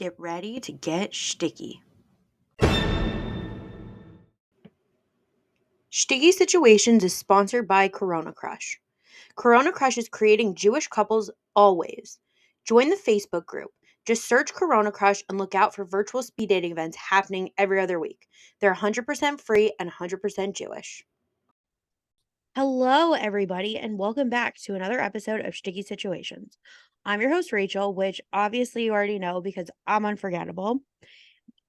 Get ready to get sticky. Sticky Situations is sponsored by Corona Crush. Corona Crush is creating Jewish couples always. Join the Facebook group. Just search Corona Crush and look out for virtual speed dating events happening every other week. They're 100% free and 100% Jewish. Hello, everybody, and welcome back to another episode of Sticky Situations. I'm your host, Rachel, which obviously you already know because I'm unforgettable.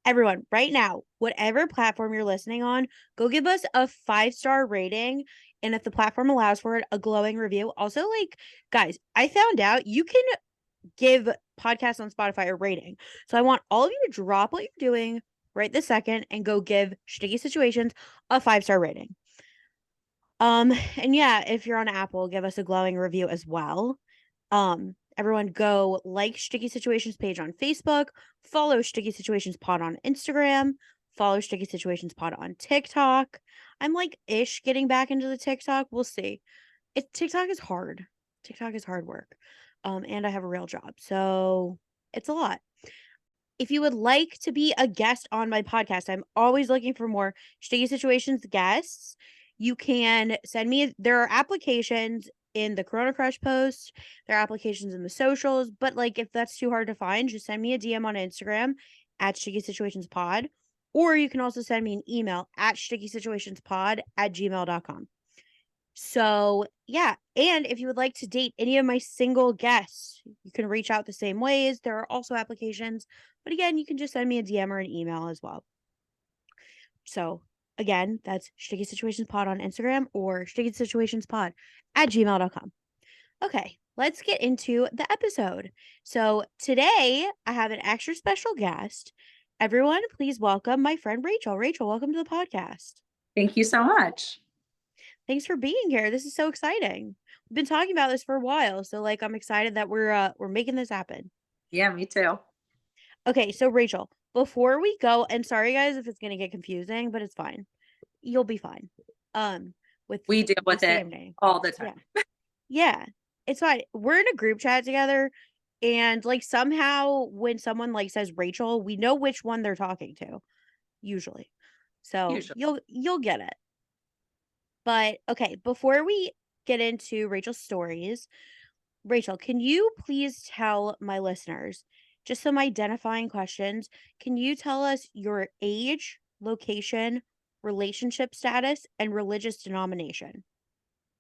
Everyone, right now, whatever platform you're listening on, go give us a 5-star rating. And if the platform allows for it, a glowing review. Also, guys, I found out you can give podcasts on Spotify a rating. So I want all of you to drop what you're doing right this second and go give Sticky Situations a 5-star rating. And yeah, if you're on Apple, give us a glowing review as well. Everyone go like Sticky Situations page on Facebook, follow Sticky Situations Pod on Instagram, follow Sticky Situations Pod on TikTok. I'm ish getting back into the TikTok. We'll see. TikTok is hard. TikTok is hard work. And I have a real job, so it's a lot. If you would like to be a guest on my podcast, I'm always looking for more Sticky Situations guests. You can send me, there are applications in the Corona Crush post, there are applications in the socials, but if that's too hard to find, just send me a DM on Instagram at Sticky Situations Pod, or you can also send me an email at stickysituationspod@gmail.com. So yeah, and if you would like to date any of my single guests, you can reach out the same ways. There are also applications, but again, you can just send me a DM or an email as well. So again, that's Sticky Situations Pod on Instagram or stickysituationspod@gmail.com. Okay, let's get into the episode. So today I have an extra special guest. Everyone, please welcome my friend Rachel. Rachel, welcome to the podcast. Thank you so much. Thanks for being here. This is so exciting. We've been talking about this for a while, so I'm excited that we're making this happen. Yeah, me too. Okay, so Rachel, before we go, and sorry guys if it's gonna get confusing, but it's fine. You'll be fine. We deal with it all the time. Yeah, it's fine. We're in a group chat together, and somehow when someone says Rachel, we know which one they're talking to, usually. So you'll get it. But okay, before we get into Rachel's stories, Rachel, can you please tell my listeners just some identifying questions? Can you tell us your age, location, relationship status, and religious denomination?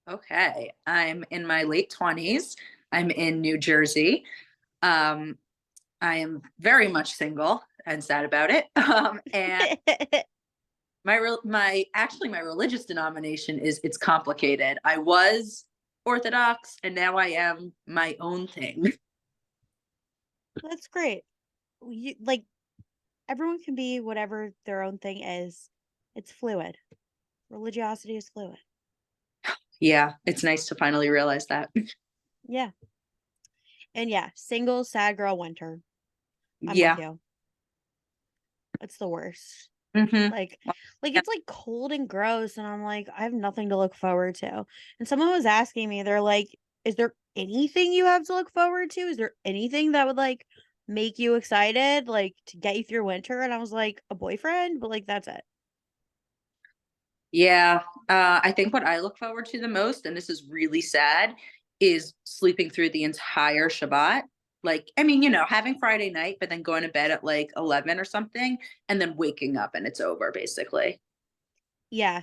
Okay. I'm in my late 20s. I'm in New Jersey. I am very much single and sad about it. And my religious denomination it's complicated. I was Orthodox and now I am my own thing. That's great. Everyone can be whatever their own thing is. It's fluid. Religiosity is fluid. Yeah, it's nice to finally realize that. Yeah. And yeah, single, sad girl winter. I'm Yeah. with you. It's the worst. Mm-hmm. It's cold and gross, and I'm I have nothing to look forward to. And someone was asking me, they're like, is there anything you have to look forward to? Is there anything that would make you excited, to get you through winter? And I was like, a boyfriend, but that's it. Yeah, I think what I look forward to the most, and this is really sad, is sleeping through the entire Shabbat. Having Friday night, but then going to bed at 11 or something, and then waking up and it's over, basically. Yeah.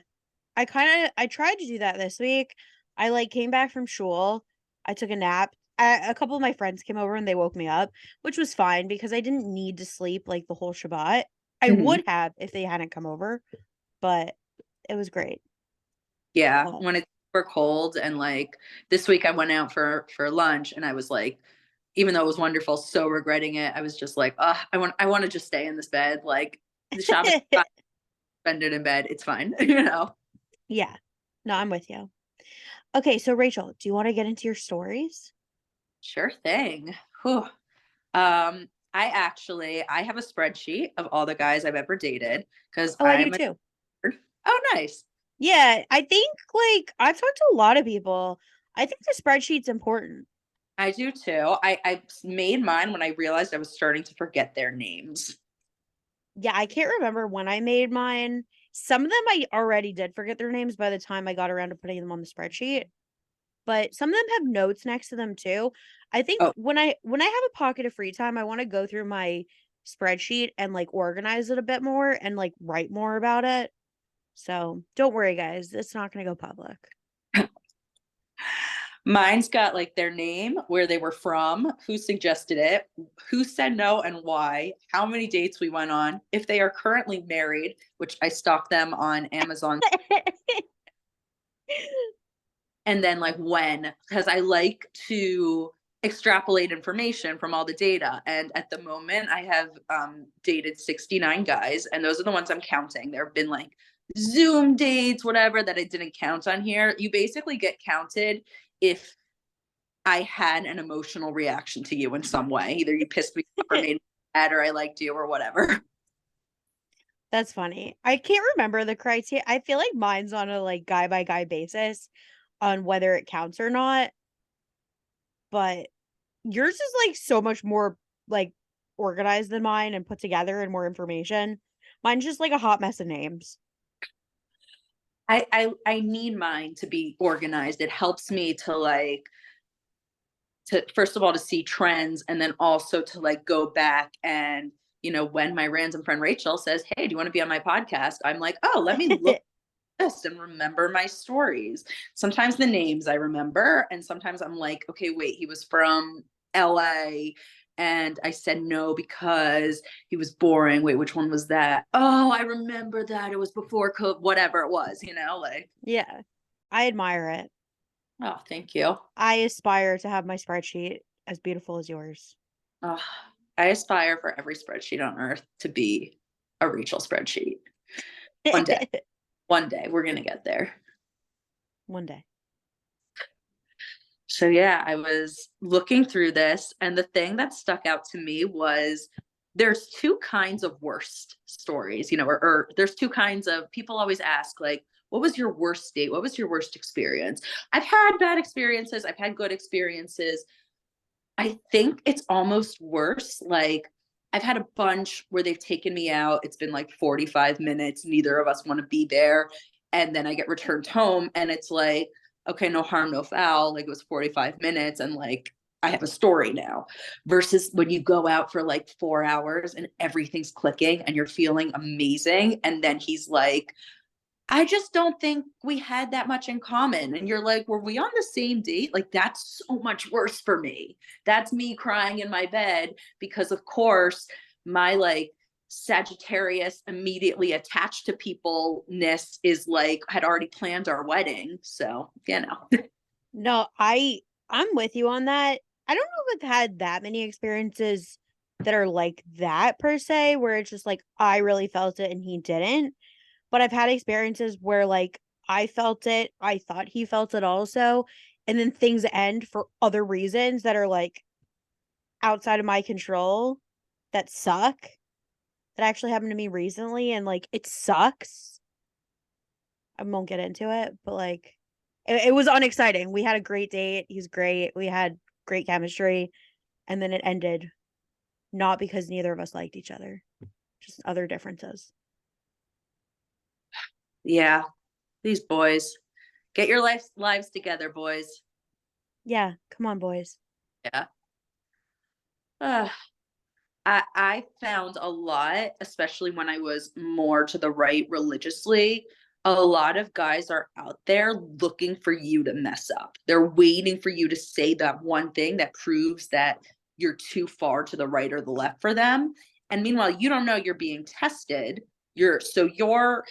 I tried to do that this week. I came back from shul. I took a nap. A couple of my friends came over and they woke me up, which was fine because I didn't need to sleep the whole Shabbat. I would have if they hadn't come over, but it was great. Yeah, when it's super cold and this week I went out for lunch and I was even though it was wonderful, so regretting it. I was just I want to just stay in this bed. The Shabbat, spend it in bed. It's fine, Yeah. No, I'm with you. Okay, so Rachel, do you want to get into your stories? Sure thing. Whew. I have a spreadsheet of all the guys I've ever dated because I do too. Oh, nice. Yeah, I think I've talked to a lot of people. I think the spreadsheet's important. I do too. I made mine when I realized I was starting to forget their names. Yeah, I can't remember when I made mine. Some of them I already did forget their names by the time I got around to putting them on the spreadsheet, but some of them have notes next to them too. I think Oh, when I have a pocket of free time, I want to go through my spreadsheet and like organize it a bit more and like write more about it. So, don't worry guys, it's not going to go public. mine's got like their name, where they were from, who suggested it, who said no and why, how many dates we went on, if they are currently married, which I stalk them on Amazon, and then like when, because I like to extrapolate information from all the data. And at the moment, I have dated 69 guys, and those are the ones I'm counting. There have been like Zoom dates, whatever, that I didn't count on here. You basically get counted if I had an emotional reaction to you in some way. Either you pissed me off or made me mad, or I liked you or whatever. That's funny. I can't remember the criteria. I feel like mine's on a like guy by guy basis on whether it counts or not, but yours is like so much more like organized than mine and put together and more information. Mine's just like a hot mess of names. I need mine to be organized. It helps me to like, to first of all to see trends, and then also to like go back and, when my random friend Rachel says, hey, do you want to be on my podcast, I'm like, oh, let me look at this and remember my stories. Sometimes the names I remember, and sometimes I'm like, okay, wait, he was from LA and I said no because he was boring. Wait, which one was that? Oh, I remember that, it was before COVID, whatever it was, like. Yeah. I admire it. Oh, thank you. I aspire to have my spreadsheet as beautiful as yours. Oh, I aspire for every spreadsheet on earth to be a Rachel spreadsheet. One day, one day we're going to get there. One day. So, yeah, I was looking through this, and the thing that stuck out to me was there's two kinds of worst stories, or there's two kinds of people always ask, like, what was your worst date? What was your worst experience? I've had bad experiences, I've had good experiences. I think it's almost worse. Like, I've had a bunch where they've taken me out. It's been like 45 minutes. Neither of us want to be there. And then I get returned home, and it's like, okay, no harm, no foul. Like, it was 45 minutes, and like, I have a story now. Versus when you go out for like 4 hours and everything's clicking and you're feeling amazing. And then he's like, I just don't think we had that much in common. And you're like, were we on the same date? Like, that's so much worse for me. That's me crying in my bed because, of course, my like Sagittarius immediately attached to people ness is like, had already planned our wedding. So, No, I'm with you on that. I don't know if I've had that many experiences that are like that per se, where it's just like I really felt it and he didn't. But I've had experiences where like I felt it, I thought he felt it also, and then things end for other reasons that are like outside of my control that suck. That actually happened to me recently and like it sucks. I won't get into it, but like it was unexciting. We had a great date. He's great. We had great chemistry, and then it ended not because neither of us liked each other, just other differences. yeah, these boys, get your lives together, boys. Yeah, come on, boys. Yeah. Uh, I found a lot, especially when I was more to the right religiously. A lot of guys are out there looking for you to mess up. They're waiting for you to say that one thing that proves that you're too far to the right or the left for them. And meanwhile, you don't know you're being tested. You're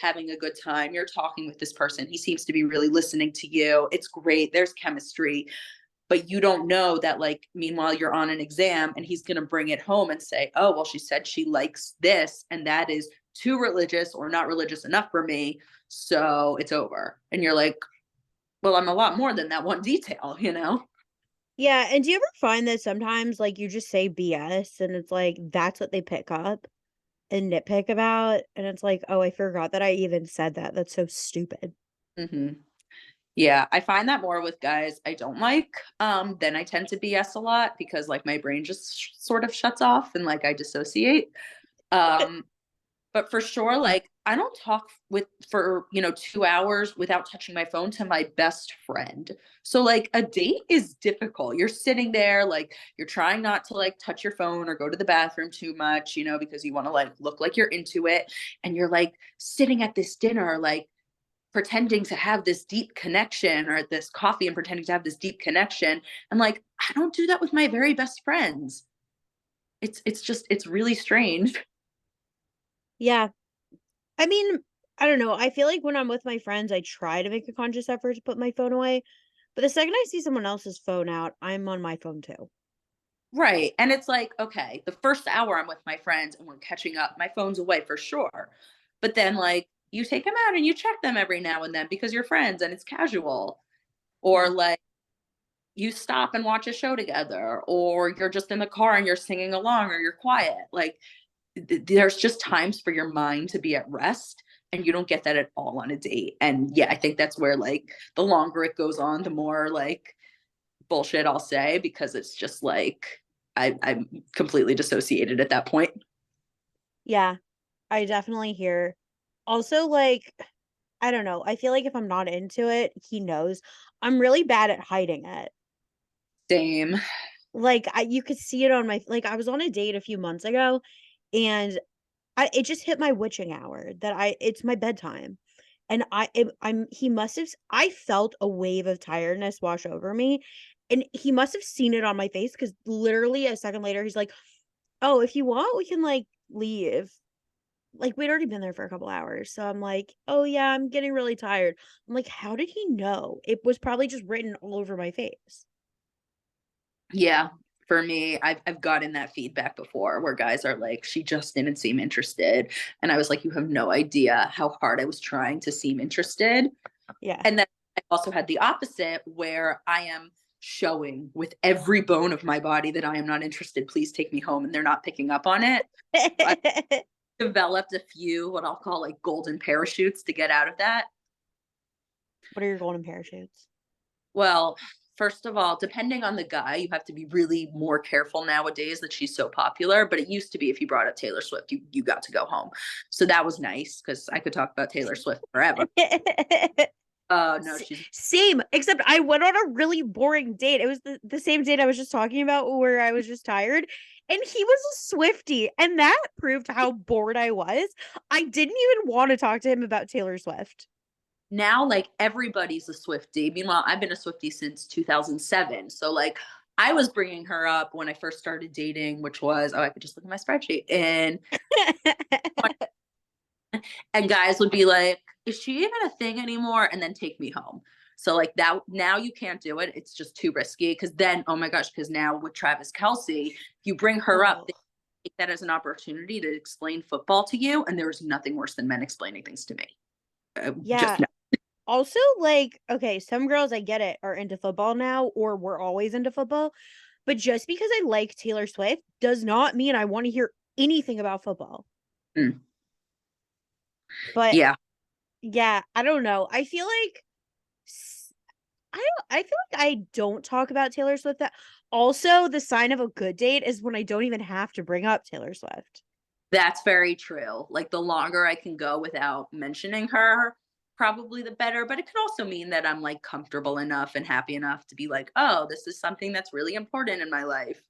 having a good time. You're talking with this person. He seems to be really listening to you. It's great. There's chemistry, but you don't know that, like, meanwhile you're on an exam and he's going to bring it home and say, oh, well, she said she likes this and that is too religious or not religious enough for me, so it's over. And you're like, well, I'm a lot more than that one detail. Yeah, and do you ever find that sometimes like you just say BS and it's like that's what they pick up and nitpick about and it's like, "Oh, I forgot that I even said that. That's so stupid." hmm Yeah, I find that more with guys I don't like. Then I tend to BS a lot because like my brain just sort of shuts off and like I dissociate. Um, but for sure, like I don't talk with for 2 hours without touching my phone to my best friend. So like a date is difficult. You're sitting there, like you're trying not to like touch your phone or go to the bathroom too much, because you want to like look like you're into it. And you're like sitting at this dinner, like pretending to have this deep connection, or at this coffee and pretending to have this deep connection. And like I don't do that with my very best friends. It's really strange. Yeah. I mean, I don't know. I feel like when I'm with my friends, I try to make a conscious effort to put my phone away. But the second I see someone else's phone out, I'm on my phone too. Right. And it's like, okay, the first hour I'm with my friends and we're catching up, my phone's away for sure. But then, like, you take them out and you check them every now and then because you're friends and it's casual. Or, Yeah. like, you stop and watch a show together, or you're just in the car and you're singing along, or you're quiet. Like, there's just times for your mind to be at rest. And you don't get that at all on a date. And yeah, I think that's where, like, the longer it goes on, the more, like, bullshit I'll say, because it's just like I'm completely dissociated at that point. Yeah. I definitely hear. Also, like, I don't know. I feel like if I'm not into it, he knows. I'm really bad at hiding it. Same. Like, you could see it on my, like, I was on a date a few months ago, and it just hit my witching hour that it's my bedtime. And he must have, I felt a wave of tiredness wash over me. And he must have seen it on my face, because literally a second later, he's like, "Oh, if you want, we can like leave." Like, we'd already been there for a couple hours. So I'm like, "Oh yeah, I'm getting really tired." I'm like, "How did he know?" It was probably just written all over my face. Yeah. For me, I've gotten that feedback before where guys are like, she just didn't seem interested. And I was like, you have no idea how hard I was trying to seem interested. Yeah. And then I also had the opposite where I am showing with every bone of my body that I am not interested. Please take me home. And they're not picking up on it. So I developed a few what I'll call like golden parachutes to get out of that. What are your golden parachutes? Well, first of all, depending on the guy, you have to be really more careful nowadays that she's so popular. But it used to be if you brought up Taylor Swift, you got to go home. So that was nice because I could talk about Taylor Swift forever. No, she's Same, except I went on a really boring date. It was the same date I was just talking about where I was just tired. And he was a Swiftie. And that proved how bored I was. I didn't even want to talk to him about Taylor Swift. now like everybody's a Swiftie. Meanwhile, I've been a Swiftie since 2007. So like I was bringing her up when I first started dating, which was, oh, I could just look at my spreadsheet. And guys would be like, is she even a thing anymore? And then take me home. So like that now you can't do it. It's just too risky. Cause then, oh my gosh, because now with Travis Kelsey, if you bring her up, Oh, they take that as an opportunity to explain football to you. And there is nothing worse than men explaining things to me. Just yeah. no. Also, like, okay, some girls, I get it, are into football now, or were always into football. But just because I like Taylor Swift does not mean I want to hear anything about football. Mm. But Yeah, yeah, I don't know. I feel like I feel like I don't talk about Taylor Swift that. Also, the sign of a good date is when I don't even have to bring up Taylor Swift. that's very true. Like the longer I can go without mentioning her, probably the better. But it could also mean that I'm like comfortable enough and happy enough to be like, oh, this is something that's really important in my life.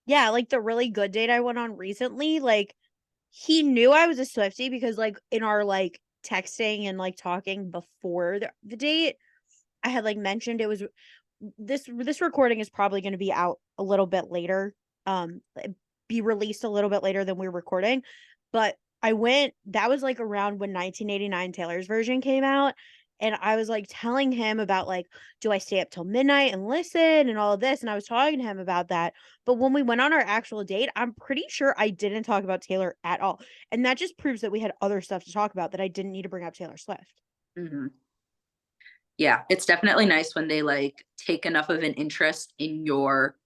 Yeah, like the really good date I went on recently, like he knew I was a Swiftie because like in our like texting and like talking before the date, I had like mentioned it was this recording is probably going to be out a little bit later. Be released a little bit later than we're recording. But I went, that was like around when 1989 Taylor's version came out. And I was like telling him about like, do I stay up till midnight and listen and all of this? And I was talking to him about that. But when we went on our actual date, I'm pretty sure I didn't talk about Taylor at all. And that just proves that we had other stuff to talk about, that I didn't need to bring up Taylor Swift. Hmm. Yeah, it's definitely nice when they like take enough of an interest in your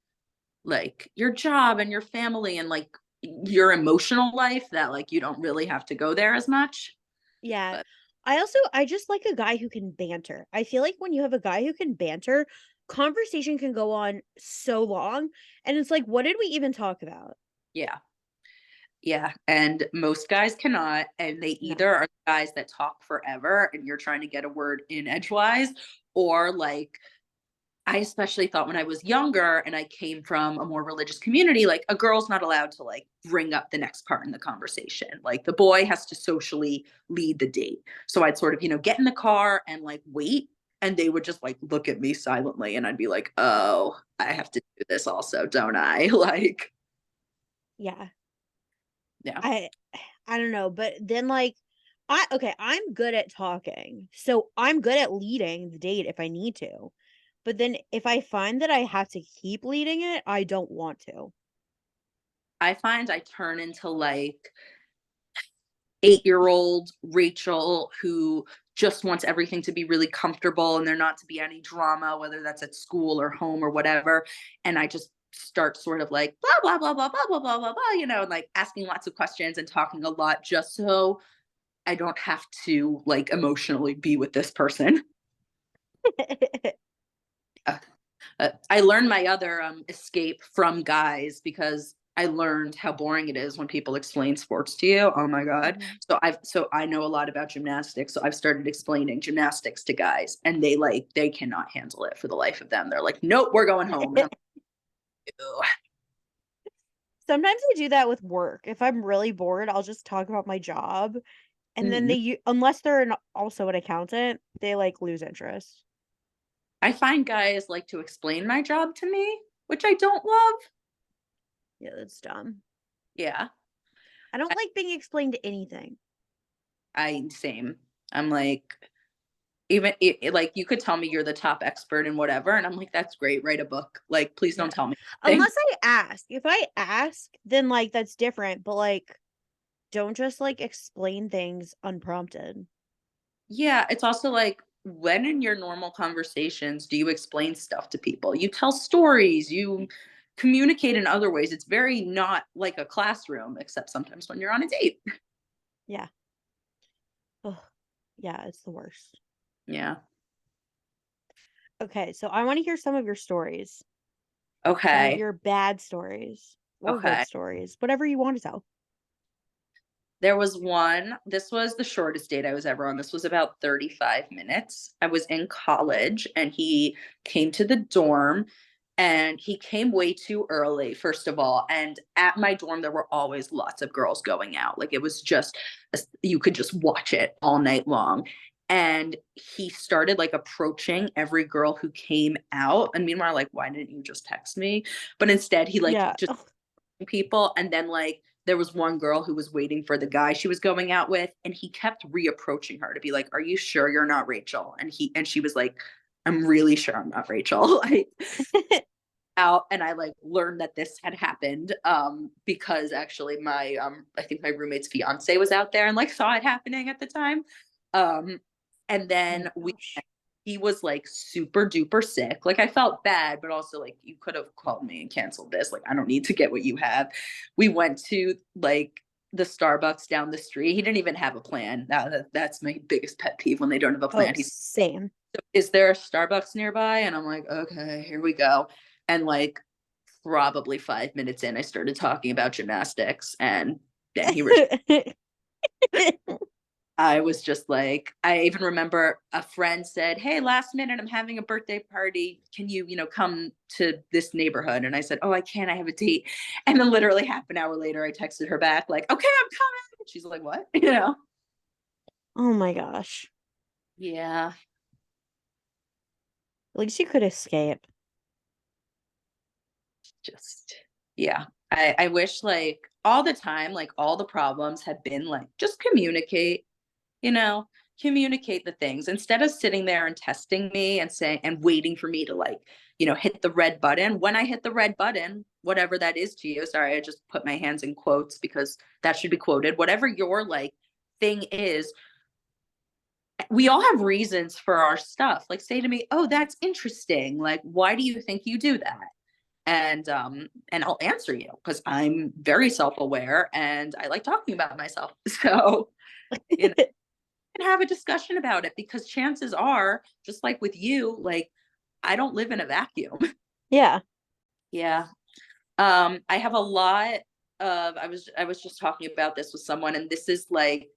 like your job and your family and like your emotional life that like you don't really have to go there as much. Yeah. But I just like a guy who can banter. I feel like when you have a guy who can banter, conversation can go on so long, and it's like, what did we even talk about? Yeah. Yeah, and most guys cannot, and they No. either are guys that talk forever and you're trying to get a word in edgewise, or like I especially thought when I was younger and I came from a more religious community, like a girl's not allowed to like bring up the next part in the conversation. Like the boy has to socially lead the date. So I'd sort of, get in the car and like wait. And they would just like look at me silently. And I'd be like, oh, I have to do this also, don't I? Like, Yeah. yeah. I I don't know, but then like I'm good at talking. So I'm good at leading the date if I need to. But then if I find that I have to keep leading it, I don't want to. I find I turn into like 8-year-old Rachel who just wants everything to be really comfortable and there not to be any drama, whether that's at school or home or whatever. And I just start sort of like blah, blah, blah, blah, blah, blah, blah, blah, blah, and like asking lots of questions and talking a lot just so I don't have to like emotionally be with this person. Uh, I learned my other escape from guys because I learned how boring it is when people explain sports to you. Oh my god! Mhm. So I know a lot about gymnastics. So I've started explaining gymnastics to guys, and they cannot handle it for the life of them. They're like, "Nope, we're going home." And I'm like, "Ew." Sometimes I do that with work. If I'm really bored, I'll just talk about my job, and then Mhm. unless they're also an accountant, they like lose interest. I find guys like to explain my job to me, which I don't love. Yeah, that's dumb. Yeah, I don't like being explained to anything. I same. I'm like, even like you could tell me you're the top expert in whatever, and I'm like, that's great. Write a book. Like, please don't Yeah. tell me anything. Unless I ask. If I ask, then like that's different, but like don't just like explain things unprompted. Yeah, it's also like when in your normal conversations do you explain stuff to people? You tell stories, you communicate in other ways. It's very not like a classroom, except sometimes when you're on a date. Yeah. Ugh. Yeah, it's the worst. Yeah. Okay, so I want to hear some of your stories. Some of Okay. your bad stories or good Okay. stories, whatever you want to tell. There was one, this was the shortest date I was ever on. This was about 35 minutes. I was in college and he came to the dorm and he came way too early, first of all. And at my dorm, there were always lots of girls going out. Like it was just, you could just watch it all night long. And he started like approaching every girl who came out. And meanwhile, like, why didn't you just text me? But instead, he like Yeah. just people and then like there was one girl who was waiting for the guy she was going out with and he kept reapproaching her to be like, are you sure you're not Rachel? And she was like, I'm really sure I'm not Rachel. Like out and I like learned that this had happened because actually my I think my roommate's fiance was out there and like saw it happening at the time. Um and Oh my then we gosh. he was like super duper sick. Like I felt bad, but also like you could have called me and canceled this. Like I don't need to get what you have. We went to like the Starbucks down the street. He didn't even have a plan. That's my biggest pet peeve when they don't have a Oh, plan. He's, same. is there a Starbucks nearby? And I'm like, okay, here we go. And like probably 5 minutes in, I started talking about gymnastics and then he rejected. I was just like, I even remember a friend said, hey, last minute, I'm having a birthday party. Can you, come to this neighborhood? And I said, oh, I can't. I have a date. And then literally half an hour later, I texted her back, like, okay, I'm coming. She's like, what? Oh my gosh. Yeah. At least you could escape. Just, yeah. I wish like all the time, like all the problems had been like, just communicate, you know, communicate the things instead of sitting there and testing me and saying and waiting for me to like, hit the red button. When I hit the red button, whatever that is to you, sorry, I just put my hands in quotes because that should be quoted. Whatever your like thing is, we all have reasons for our stuff. Like say to me, "Oh, that's interesting. Like why do you think you do that?" And I'll answer you because I'm very self-aware and I like talking about myself. So, you know, can have a discussion about it because chances are, just like with you, like I don't live in a vacuum. Yeah. Yeah. I have a lot of I was just talking about this with someone, and this is like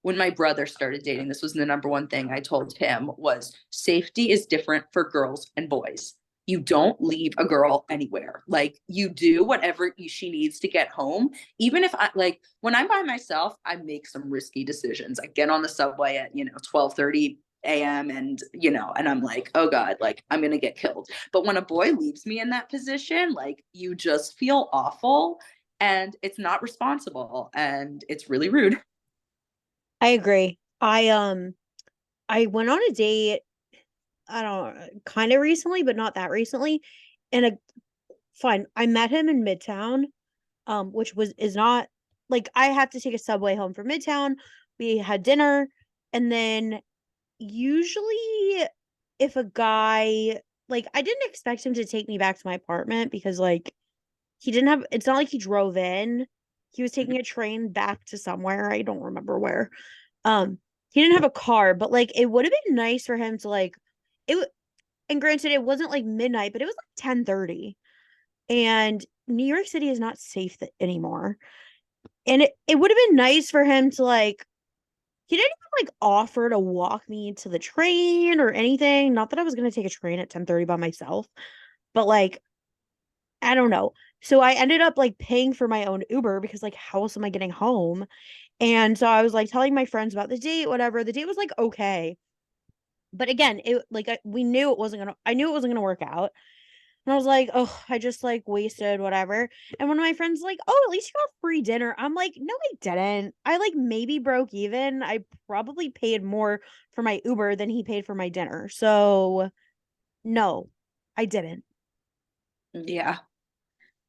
when my brother started dating, this was the number one thing I told him was safety is different for girls and boys. You don't leave a girl anywhere. Like you do whatever she needs to get home. Even if I like when I'm by myself, I make some risky decisions. I get on the subway at, 12:30 a.m. and and I'm like, oh God, like I'm gonna get killed. But when a boy leaves me in that position, like you just feel awful and it's not responsible and it's really rude. I agree. I went on a date, I don't know, kind of recently, but not that recently. And fine, I met him in Midtown, which was is not like I had to take a subway home from Midtown. We had dinner, and then usually if a guy like I didn't expect him to take me back to my apartment because like he didn't have it's not like he drove in. He was taking a train back to somewhere. I don't remember where. He didn't have a car, but like it would have been nice for him to like it and granted it wasn't like midnight, but it was like 10:30. And New York City is not safe anymore. And it would have been nice for him to like he didn't even like offer to walk me to the train or anything. Not that I was gonna take a train at 10:30 by myself, but like I don't know. So I ended up like paying for my own Uber because like how else am I getting home? And so I was like telling my friends about the date, whatever. The date was like okay. But again, it like we knew it wasn't gonna I knew it wasn't gonna work out. And I was like, oh, I just like wasted whatever. And one of my friends like, oh, at least you got free dinner. I'm like, no, I didn't. I like maybe broke even. I probably paid more for my Uber than he paid for my dinner. So no, I didn't. Yeah.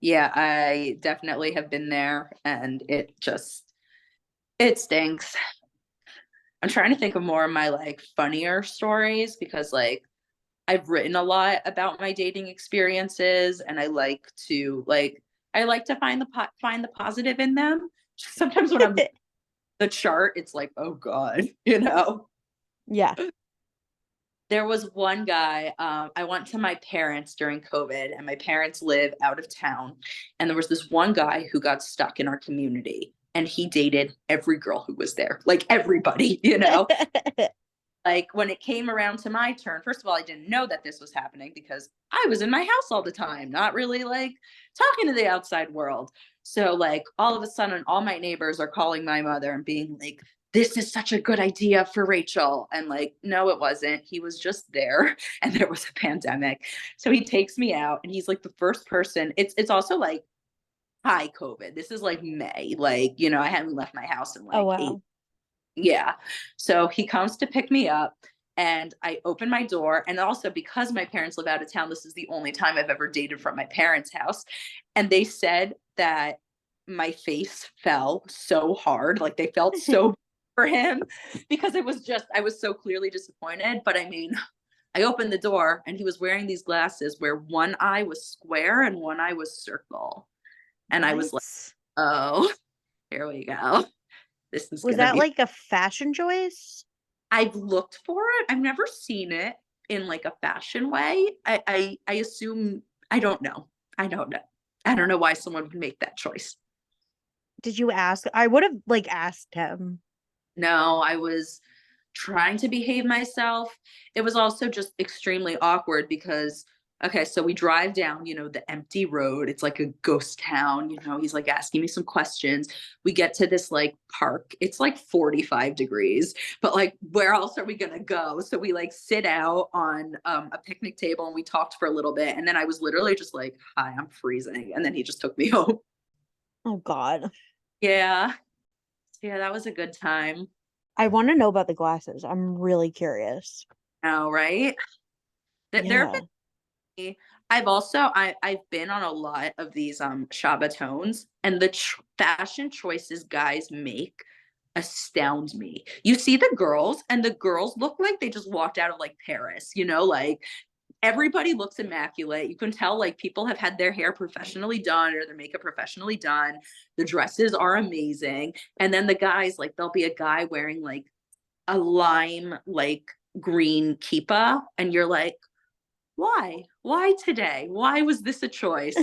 Yeah, I definitely have been there and it stinks. I'm trying to think of more of my like funnier stories because like I've written a lot about my dating experiences and I like to find the positive in them. Sometimes when I'm the chart, it's like, oh God, Yeah. There was one guy, I went to my parents during COVID, and my parents live out of town. And there was this one guy who got stuck in our community, and he dated every girl who was there, like everybody, Like when it came around to my turn, first of all, I didn't know that this was happening because I was in my house all the time, not really like talking to the outside world. So like all of a sudden, all my neighbors are calling my mother and being like, this is such a good idea for Rachel. And like, no, it wasn't. He was just there and there was a pandemic. So he takes me out and he's like the first person. It's also like high COVID. This is like May. Like, I hadn't left my house in Oh like eight. wow. Yeah. So he comes to pick me up and I open my door. And also because my parents live out of town, this is the only time I've ever dated from my parents' house. And they said that my face fell so hard. Like they felt so for him because I was so clearly disappointed. But I mean, I opened the door and he was wearing these glasses where one eye was square and one eye was circle. And I was like, What? oh, here we go. This is Was going to that be like a fashion choice? I've looked for it. I've never seen it in like a fashion way. I assume I don't know. I don't know. I don't know why someone would make that choice. Did you ask? I would have like asked him. No, I was trying to behave myself. It was also just extremely awkward because okay, so we drive down, the empty road. It's like a ghost town, he's like asking me some questions. We get to this like park. It's like 45 degrees, but like where else are we going to go? So we like sit out on a picnic table and we talked for a little bit and then I was literally just like, "Hi, I'm freezing." And then he just took me home. Oh God. Yeah. Yeah, that was a good time. I want to know about the glasses. I'm really curious. Oh, right? There have Yeah. I've been on a lot of these Shabbatones and the fashion choices guys make astound me. You see the girls and the girls look like they just walked out of like Paris, like everybody looks immaculate. You can tell like people have had their hair professionally done or their makeup professionally done. The dresses are amazing. And then the guys, like there'll be a guy wearing like a lime like green kippah, and you're like, why today, why was this a choice?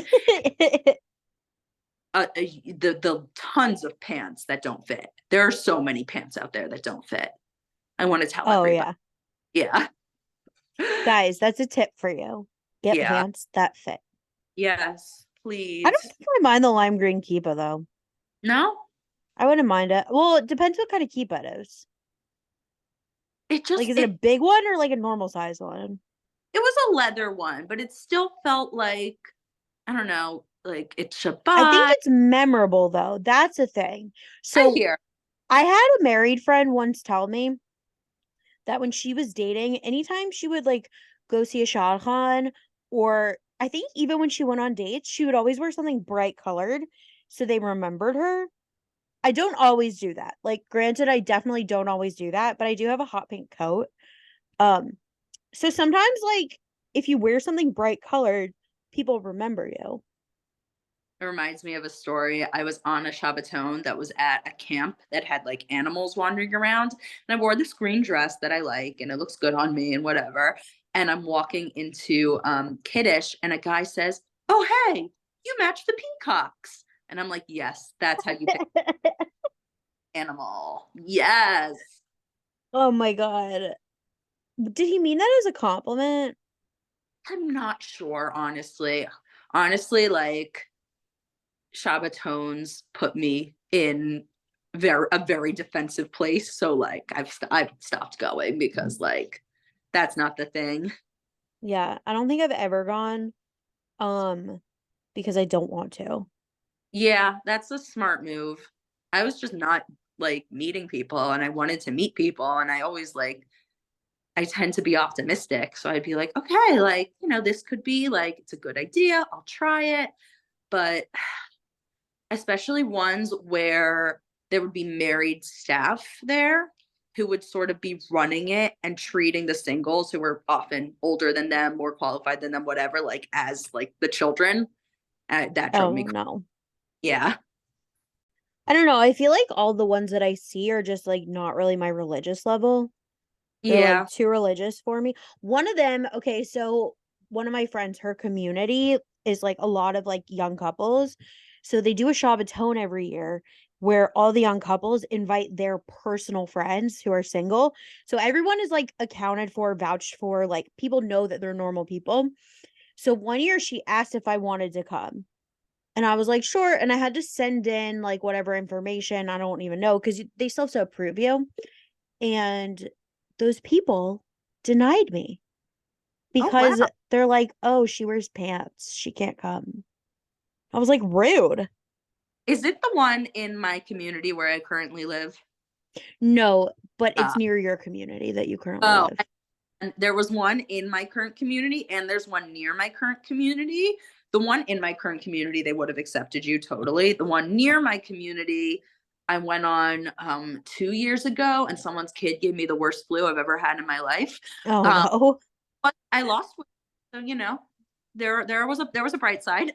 The tons of pants that don't fit. There are so many pants out there that don't fit. I want to tell Oh everybody. yeah. Yeah. Guys, that's a tip for you. Get Yeah. pants that fit. Yes, I don't please. think I mind the lime green kippah though. No, I wouldn't mind it. Well, it depends what kind of kippah it is. it Like, just is it a big one or like a normal size one? it was a leather one, but it still felt like, I don't know, like it's I think Shabbat. it's memorable though. That's a thing. I So hear. I had a married friend once tell me that when she was dating, anytime she would like go see a Shadchan, or I think even when she went on dates, she would always wear something bright colored so they remembered her. I don't always do that. Like, granted, I definitely don't always do that, but I do have a hot pink coat. Um, so sometimes like if you wear something bright colored, people remember you. It reminds me of a story. I was on a Shabbaton that was at a camp that had like animals wandering around. And I wore this green dress that I like and it looks good on me and whatever. And I'm walking into Kiddush and a guy says, "Oh, hey, you match the peacocks." And I'm like, "Yes, that's how you pick an animal." Yes. Oh my God. Did he mean that as a compliment? I'm not sure, honestly. Honestly, like Shabbatons put me in a very defensive place. So like I've stopped going because like that's not the thing. Yeah, I don't think I've ever gone um because I don't want to. Yeah, that's a smart move. I was just not like meeting people and I wanted to meet people and I always like I tend to be optimistic. So I'd be like, okay, like, this could be like it's a good idea. I'll try it. But especially ones where there would be married staff there who would sort of be running it and treating the singles who were often older than them, more qualified than them, whatever, like as like the children. That drove me Oh crazy. no. Yeah. I don't know. I feel like all the ones that I see are just like not really my religious level. They're like Yeah. too religious for me. One of them, okay, so one of my friends, her community is like a lot of like young couples. So they do a Shabbaton every year where all the young couples invite their personal friends who are single. So everyone is like accounted for, vouched for, like people know that they're normal people. So one year she asked if I wanted to come. And I was like, sure. And I had to send in like whatever information. I don't even know because they still have to approve you. And those people denied me Oh, wow. because they're like, oh, she wears pants. She can't come. I was like, rude. Is it the one in my community where I currently live? No, but it's Uh, near your community that you currently oh, live. and there was one in my current community and there's one near my current community. The one in my current community, they would have accepted you totally. The one near my community, I went on 2 years ago and someone's kid gave me the worst flu I've ever had in my life. Oh Um, no. but I lost weight. So, there was a bright side.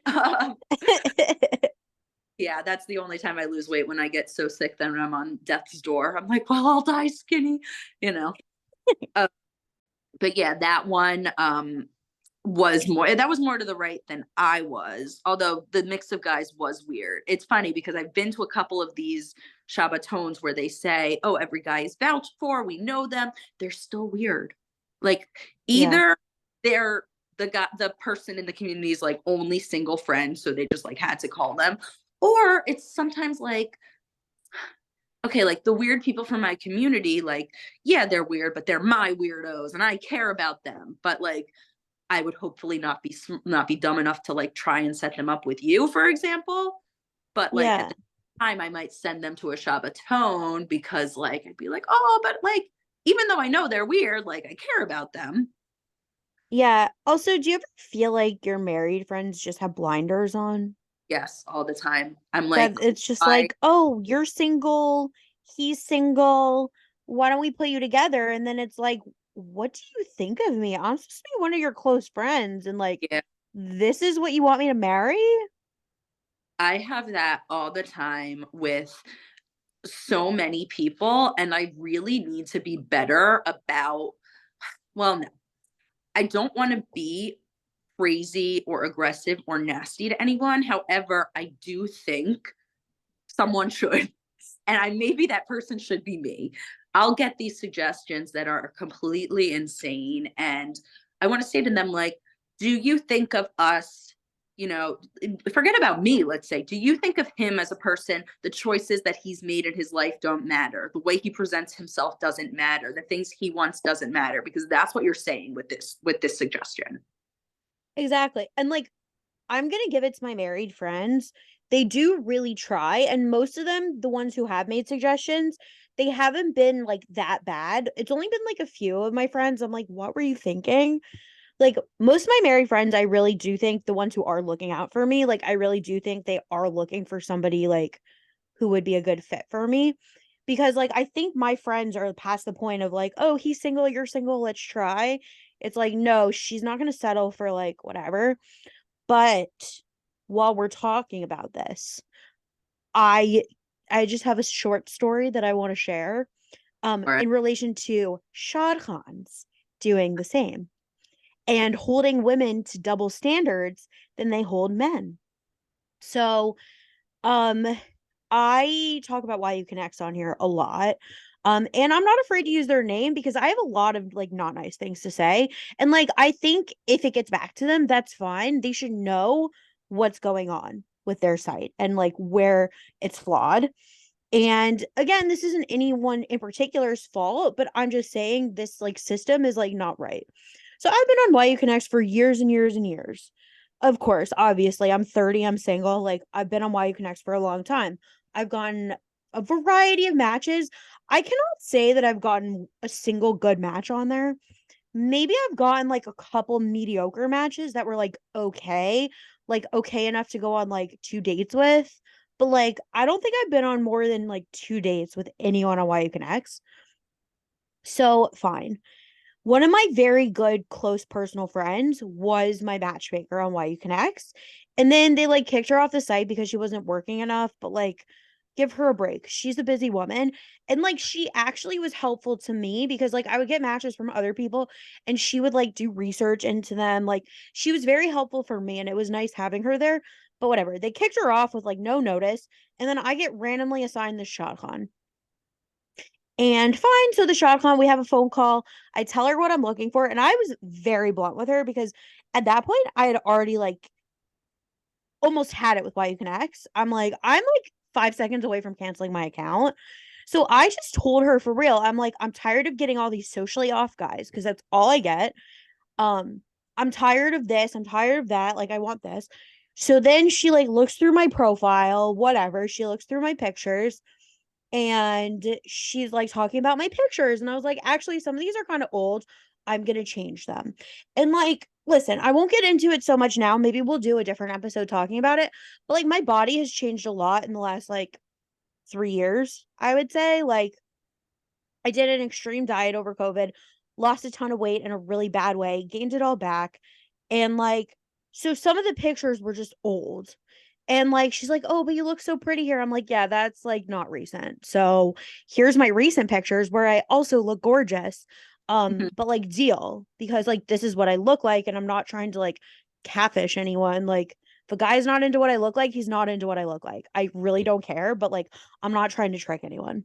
Yeah, that's the only time I lose weight, when I get so sick that I'm on death's door. I'm like, well, I'll die skinny, you know. Uh, but yeah, that was more to the right than I was. Although the mix of guys was weird. It's funny because I've been to a couple of these Shabbatons where they say, "Oh, every guy is vouched for. We know them." They're still weird. Like Yeah. either they're the person in the community is like only single friend, so they just like had to call them, or it's sometimes like, okay, like the weird people from my community, like, yeah, they're weird, but they're my weirdos and I care about them. But like, I would hopefully not be dumb enough to like try and set them up with you, for example. But like at Yeah. the time, I might send them to a Shabbaton because like I'd be like, oh, but like even though I know they're weird, like I care about them. Yeah. Also, do you ever feel like your married friends just have blinders on? Yes, all the time. I'm like, That it's just I like, oh, you're single, he's single. Why don't we put you together? And then it's like, what do you think of me? I'm supposed to be one of your close friends, and like, yeah, this is what you want me to marry? I have that all the time with so many people, and I really need to be better about, well, no, I don't want to be crazy or aggressive or nasty to anyone. However, I do think someone should, and I maybe that person should be me. I'll get these suggestions that are completely insane, and I want to say to them, like, do you think of us, you know, forget about me, let's say, do you think of him as a person? The choices that he's made in his life don't matter, the way he presents himself doesn't matter, the things he wants doesn't matter, because that's what you're saying with this suggestion. Exactly. And like I'm gonna give it to my married friends. They do really try, and most of them, the ones who have made suggestions, they haven't been like that bad. It's only been like a few of my friends. I'm like, what were you thinking? Like most of my married friends, I really do think the ones who are looking out for me, like I really do think they are looking for somebody like who would be a good fit for me. Because like I think my friends are past the point of like, oh, he's single, you're single, let's try. It's like, no, she's not gonna settle for like whatever. But while we're talking about this, I I just have a short story that I want to share All right. in relation to Shadchans doing the same and holding women to double standards than they hold men. So, um I talk about why you connect on here a lot. And I'm not afraid to use their name because I have a lot of like not nice things to say. And like I think if it gets back to them, that's fine. They should know what's going on with their site and like where it's flawed. And again, this isn't anyone in particular's fault, but I'm just saying this like system is like not right. So I've been on YU Connects for years and years and years. Of course, obviously, I'm 30, I'm single. Like I've been on YU Connects for a long time. I've gotten a variety of matches. I cannot say that I've gotten a single good match on there. Maybe I've gotten like a couple mediocre matches that were like okay enough to go on like two dates with. But like I don't think I've been on more than like two dates with anyone on YU Connects. So fine. One of my very good close personal friends was my matchmaker on YU Connects. And then they like kicked her off the site because she wasn't working enough, but like give her a break. She's a busy woman. And like she actually was helpful to me because like I would get matches from other people and she would like do research into them. Like she was very helpful for me and it was nice having her there. But whatever. They kicked her off with like no notice. And then I get randomly assigned this shotgun. And fine. So the shotgun, we have a phone call. I tell her what I'm looking for. And I was very blunt with her because at that point I had already like almost had it with Why You Connects. I'm like 5 seconds away from canceling my account. So I just told her for real. I'm like, I'm tired of getting all these socially off guys because that's all I get. Um, I'm tired of this. I'm tired of that. Like, I want this. So then she like looks through my profile, whatever. She looks through my pictures and she's like talking about my pictures and I was like actually some of these are kind of old. I'm going to change them. And like listen, I won't get into it so much now. Maybe we'll do a different episode talking about it. But like my body has changed a lot in the last like 3 years, I would say. Like I did an extreme diet over COVID, lost a ton of weight in a really bad way, gained it all back. And like, so some of the pictures were just old. And like, she's like, oh, but you look so pretty here. I'm like, yeah, that's like not recent. So here's my recent pictures where I also look gorgeous. Mhm. But like, deal because like, this is what I look like. And I'm not trying to like catfish anyone. Like, if a guy's not into what I look like, he's not into what I look like. I really don't care. But like, I'm not trying to trick anyone.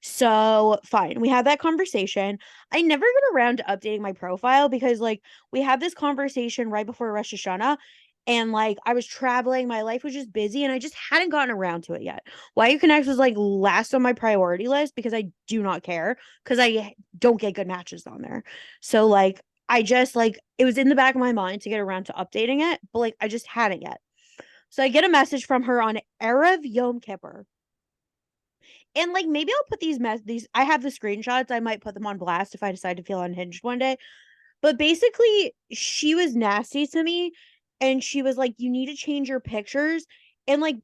So fine, we had that conversation. I never got around to updating my profile because like we had this conversation right before Rosh Hashanah. And like I was traveling, my life was just busy, and I just hadn't gotten around to it yet. Why You Connect was like last on my priority list because I do not care because I don't get good matches on there. So like I just like it was in the back of my mind to get around to updating it, but like I just hadn't yet. So I get a message from her on Erev Yom Kippur and like maybe I'll put these I have the screenshots. I might put them on blast if I decide to feel unhinged one day. But basically, she was nasty to me and she was like, "You need to change your pictures." And like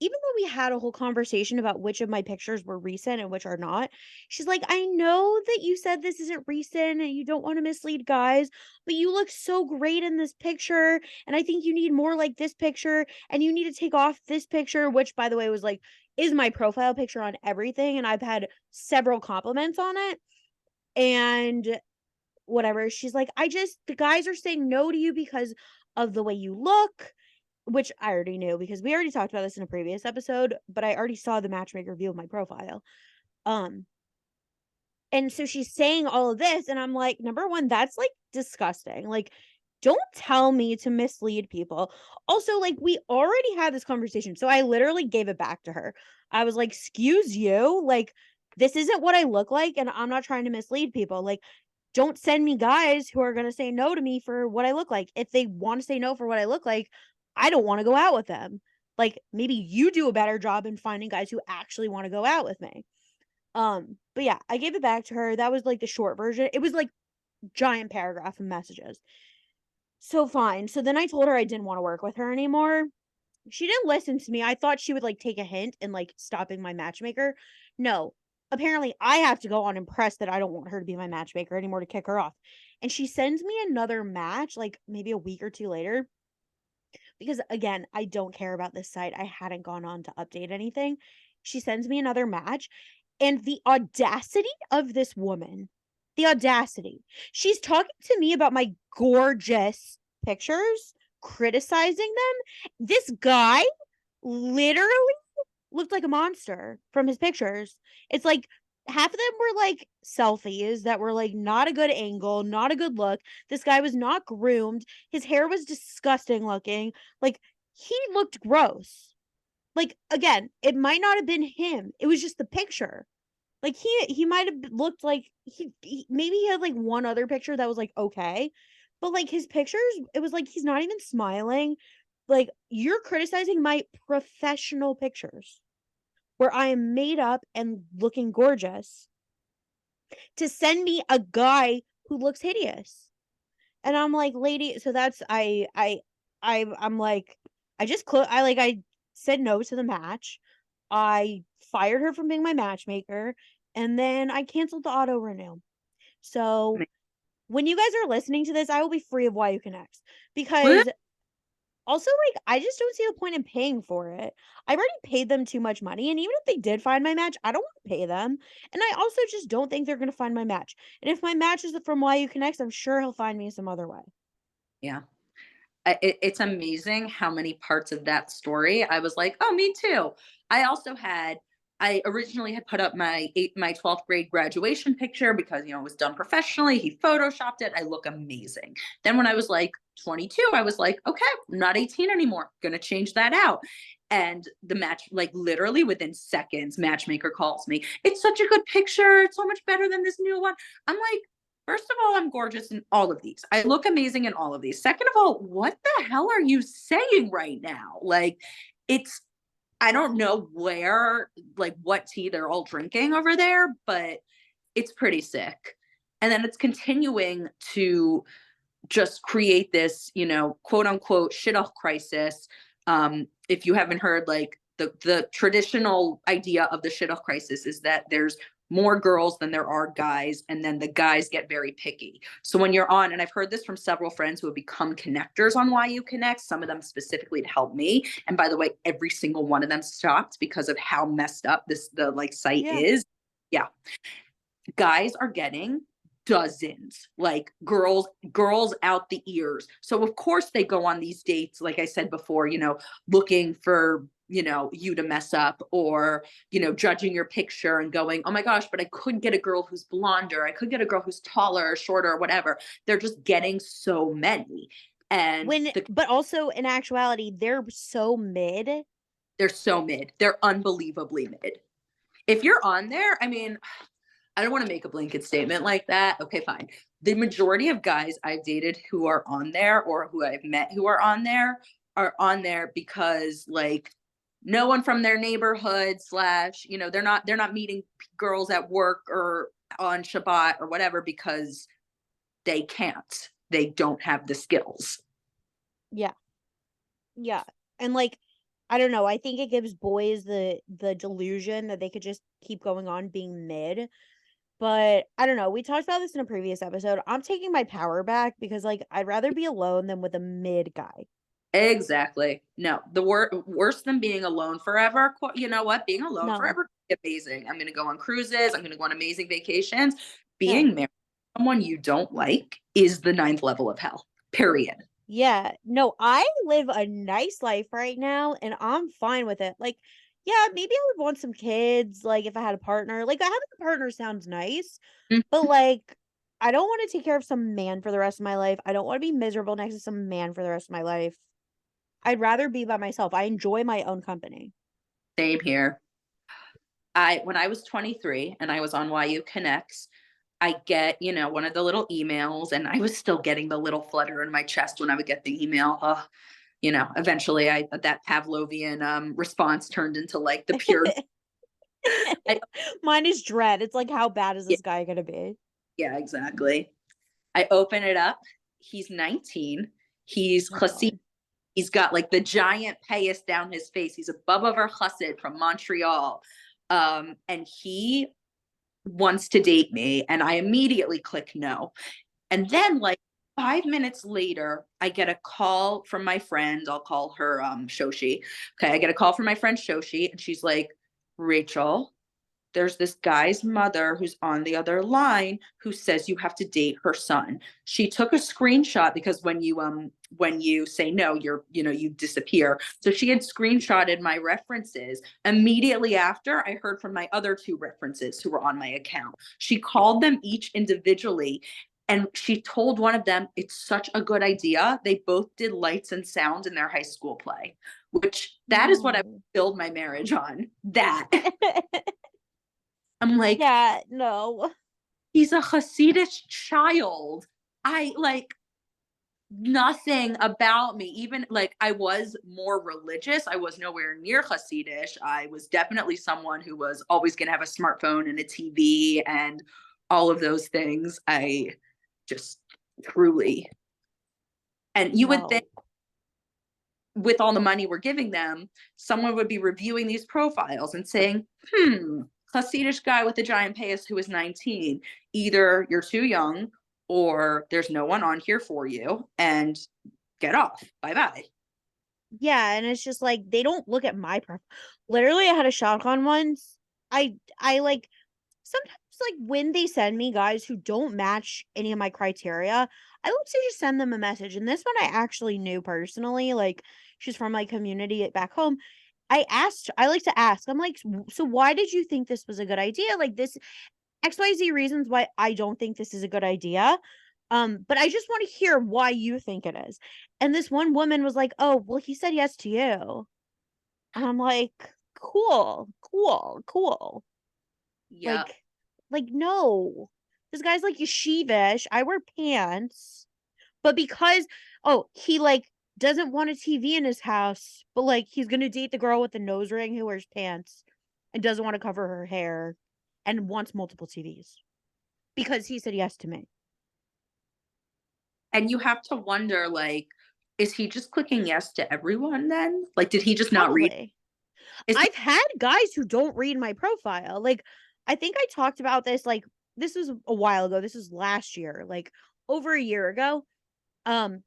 even though we had a whole conversation about which of my pictures were recent and which are not, she's like, "I know that you said this isn't recent and you don't want to mislead guys, but you look so great in this picture and I think you need more like this picture and you need to take off this picture," which by the way was like is my profile picture on everything, and I've had several compliments on it. And whatever, she's like, the guys are saying no to you because of the way you look, which I already knew because we already talked about this in a previous episode, but I already saw the matchmaker view of my profile. Um, and so she's saying all of this, and I'm like, number one, that's like disgusting. Like, don't tell me to mislead people. Also, like, we already had this conversation. So I literally gave it back to her. I was like, excuse you, like, this isn't what I look like, and I'm not trying to mislead people. Like, don't send me guys who are going to say no to me for what I look like. If they want to say no for what I look like, I don't want to go out with them. Like, maybe you do a better job in finding guys who actually want to go out with me. But yeah, I gave it back to her. That was like the short version. It was like giant paragraph of messages. So fine. So then I told her I didn't want to work with her anymore. She didn't listen to me. I thought she would like take a hint and like stopping my matchmaker. No. Apparently I have to go on impressed that I don't want her to be my matchmaker anymore to kick her off. And she sends me another match like maybe a week or two later because again, I don't care about this site. I hadn't gone on to update anything. She sends me another match, and the audacity of this woman, the audacity. She's talking to me about my gorgeous pictures, criticizing them. This guy literally looked like a monster from his pictures. It's like half of them were like selfies that were like not a good angle, not a good look. This guy was not groomed. His hair was disgusting looking. Like he looked gross. Like again, it might not have been him. It was just the picture. Like he might have looked like maybe he had like one other picture that was like okay, but like his pictures, it was like he's not even smiling. Like you're criticizing my professional pictures where I am made up and looking gorgeous to send me a guy who looks hideous. And I'm like, lady, so that's I'm like, I said no to the match. I fired her from being my matchmaker, and then I canceled the auto renew. So when you guys are listening to this, I will be free of Why You Connects because also, like, I just don't see the point in paying for it. I've already paid them too much money, and even if they did find my match, I don't want to pay them. And I also just don't think they're gonna find my match. And if my match is from Why You Connects, I'm sure he'll find me some other way. Yeah. It's amazing how many parts of that story I was like, oh, me too. I originally had put up my 12th grade graduation picture because it was done professionally. He photoshopped it. I look amazing. Then when I was like 22, I was like, okay, I'm not 18 anymore. Gonna change that out. And the match, like literally within seconds, matchmaker calls me. It's such a good picture. It's so much better than this new one. I'm like, first of all, I'm gorgeous in all of these. I look amazing in all of these. Second of all, what the hell are you saying right now? Like, it's, I don't know where, like, what tea they're all drinking over there, but it's pretty sick. And then it's continuing to just create this, quote unquote, shidduch crisis. If you haven't heard, like, the traditional idea of the shidduch crisis is that there's more girls than there are guys, and then the guys get very picky. So when you're on, and I've heard this from several friends who have become connectors on Why You Connect, some of them specifically to help me. And by the way, every single one of them stopped because of how messed up the like site Yeah. is. Yeah, guys are getting dozens, like girls out the ears. So of course they go on these dates, like I said before, looking for you to mess up, or judging your picture and going, oh my gosh, but I could get a girl who's blonder, I could get a girl who's taller or shorter or whatever. They're just getting so many, and But also in actuality, they're so mid. they're so mid, they're unbelievably mid. If you're on there, I mean, I don't want to make a blanket statement like that. Okay, fine. The majority of guys I've dated who are on there, or who I've met who are on there because, like, no one from their neighborhood slash, they're not meeting girls at work or on Shabbat or whatever because they can't. They don't have the skills. Yeah. Yeah. And like I don't know, I think it gives boys the delusion that they could just keep going on being mid. But I don't know. We talked about this in a previous episode. I'm taking my power back because like I'd rather be alone than with a mid guy. Exactly. No, the worse than being alone forever. You know what? Being alone No. forever is amazing. I'm going to go on cruises. I'm going to go on amazing vacations. Yeah. Being married to someone you don't like is the ninth level of hell. Period. Yeah. No, I live a nice life right now and I'm fine with it. Like, yeah, maybe I would want some kids, like if I had a partner. Like having a partner sounds nice, but Mhm. like I don't want to take care of some man for the rest of my life. I don't want to be miserable next to some man for the rest of my life. I'd rather be by myself. I enjoy my own company. Same here. I when I was 23 and I was on YU Connects, I get, one of the little emails, and I was still getting the little flutter in my chest when I would get the email. Eventually I that Pavlovian response turned into like the pure I, Mine is dread. It's like, how bad is yeah, this guy gonna be? yeah, exactly. I open it up. He's 19. He's Oh Chassid. God. He's got like the giant payas down his face. He's a Baba Chassid from Montreal. And he wants to date me. And I immediately click no. And then, like, 5 minutes later, I get a call from my friend. I'll call her Shoshi. Okay. I get a call from my friend Shoshi, and she's like, Rachel, there's this guy's mother who's on the other line who says you have to date her son. She took a screenshot because when you say no, you disappear. So she had screenshotted my references. Immediately after, I heard from my other two references who were on my account. She called them each individually, and she told one of them it's such a good idea. They both did lights and sound in their high school play, which that is what I No. build my marriage on. That I'm like, Yeah, no. he's a Hasidic child. I like nothing about me. Even like I was more religious. I was nowhere near Hasidic. I was definitely someone who was always going to have a smartphone and a TV and all of those things. I just truly, and you would think No. with all the money we're giving them, someone would be reviewing these profiles and saying, Hasidic guy with a giant payas who is 19. Either you're too young or there's no one on here for you, and get off. Bye bye. Yeah, and it's just like they don't look at my profile. Literally, I had a shotgun once. I like sometimes like when they send me guys who don't match any of my criteria, I like to just send them a message. And this one I actually knew personally. Like she's from my community back home. I like to ask, I'm like, so why did you think this was a good idea? Like this XYZ reasons why I don't think this is a good idea. But I just want to hear why you think it is. And this one woman was like, "Oh, well, he said yes to you." And I'm like, "Cool, cool, cool." Yep. Like, no. This guy's like yeshivish. I wear pants, but because he like doesn't want a TV in his house, but like he's gonna date the girl with the nose ring who wears pants and doesn't want to cover her hair and wants multiple TVs because he said yes to me. And you have to wonder, like, is he just clicking yes to everyone then? Like, did he just not read? Probably. Is he I've had guys who don't read my profile. Like, I think I talked about this, like, this was a while ago. This was last year, like over a year ago.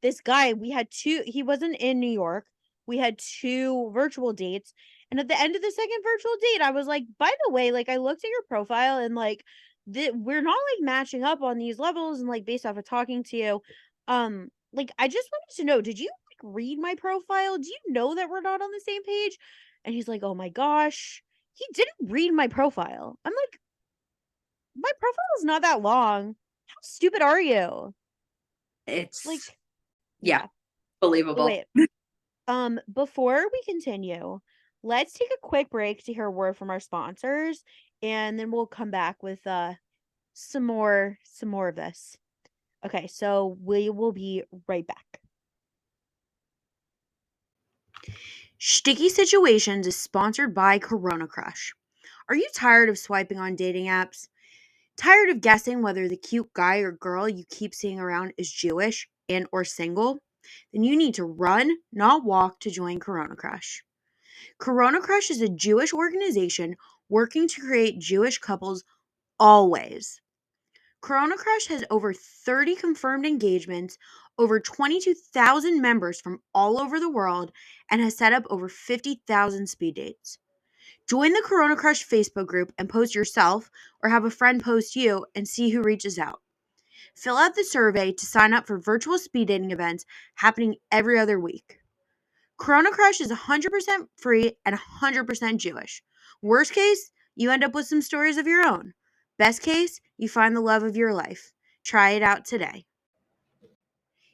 This guy, we had two, he wasn't in New York. We had two virtual dates. And at the end of the second virtual date, I was like, by the way, like, I looked at your profile and like, we're not like matching up on these levels and like based off of talking to you. Like, I just wanted to know, did you like read my profile? Do you know that we're not on the same page? And he's like, oh my gosh, he didn't read my profile. I'm like, my profile is not that long. How stupid are you? it's Like, yeah, yeah. But believable. wait, before we continue, let's take a quick break to hear a word from our sponsors, and then we'll come back with some more of this. Okay, so we will be right back. Sticky Situations is sponsored by Corona Crush. Are you tired of swiping on dating apps? Tired of guessing whether the cute guy or girl you keep seeing around is Jewish and or single? Then you need to run, not walk to join Corona Crush. Corona Crush is a Jewish organization working to create Jewish couples always. Corona Crush has over 30 confirmed engagements, over 22,000 members from all over the world, and has set up over 50,000 speed dates. Join the Corona Crush Facebook group and post yourself or have a friend post you and see who reaches out. Fill out the survey to sign up for virtual speed dating events happening every other week. Corona Crush is 100% free and 100% Jewish. Worst case, you end up with some stories of your own. Best case, you find the love of your life. Try it out today.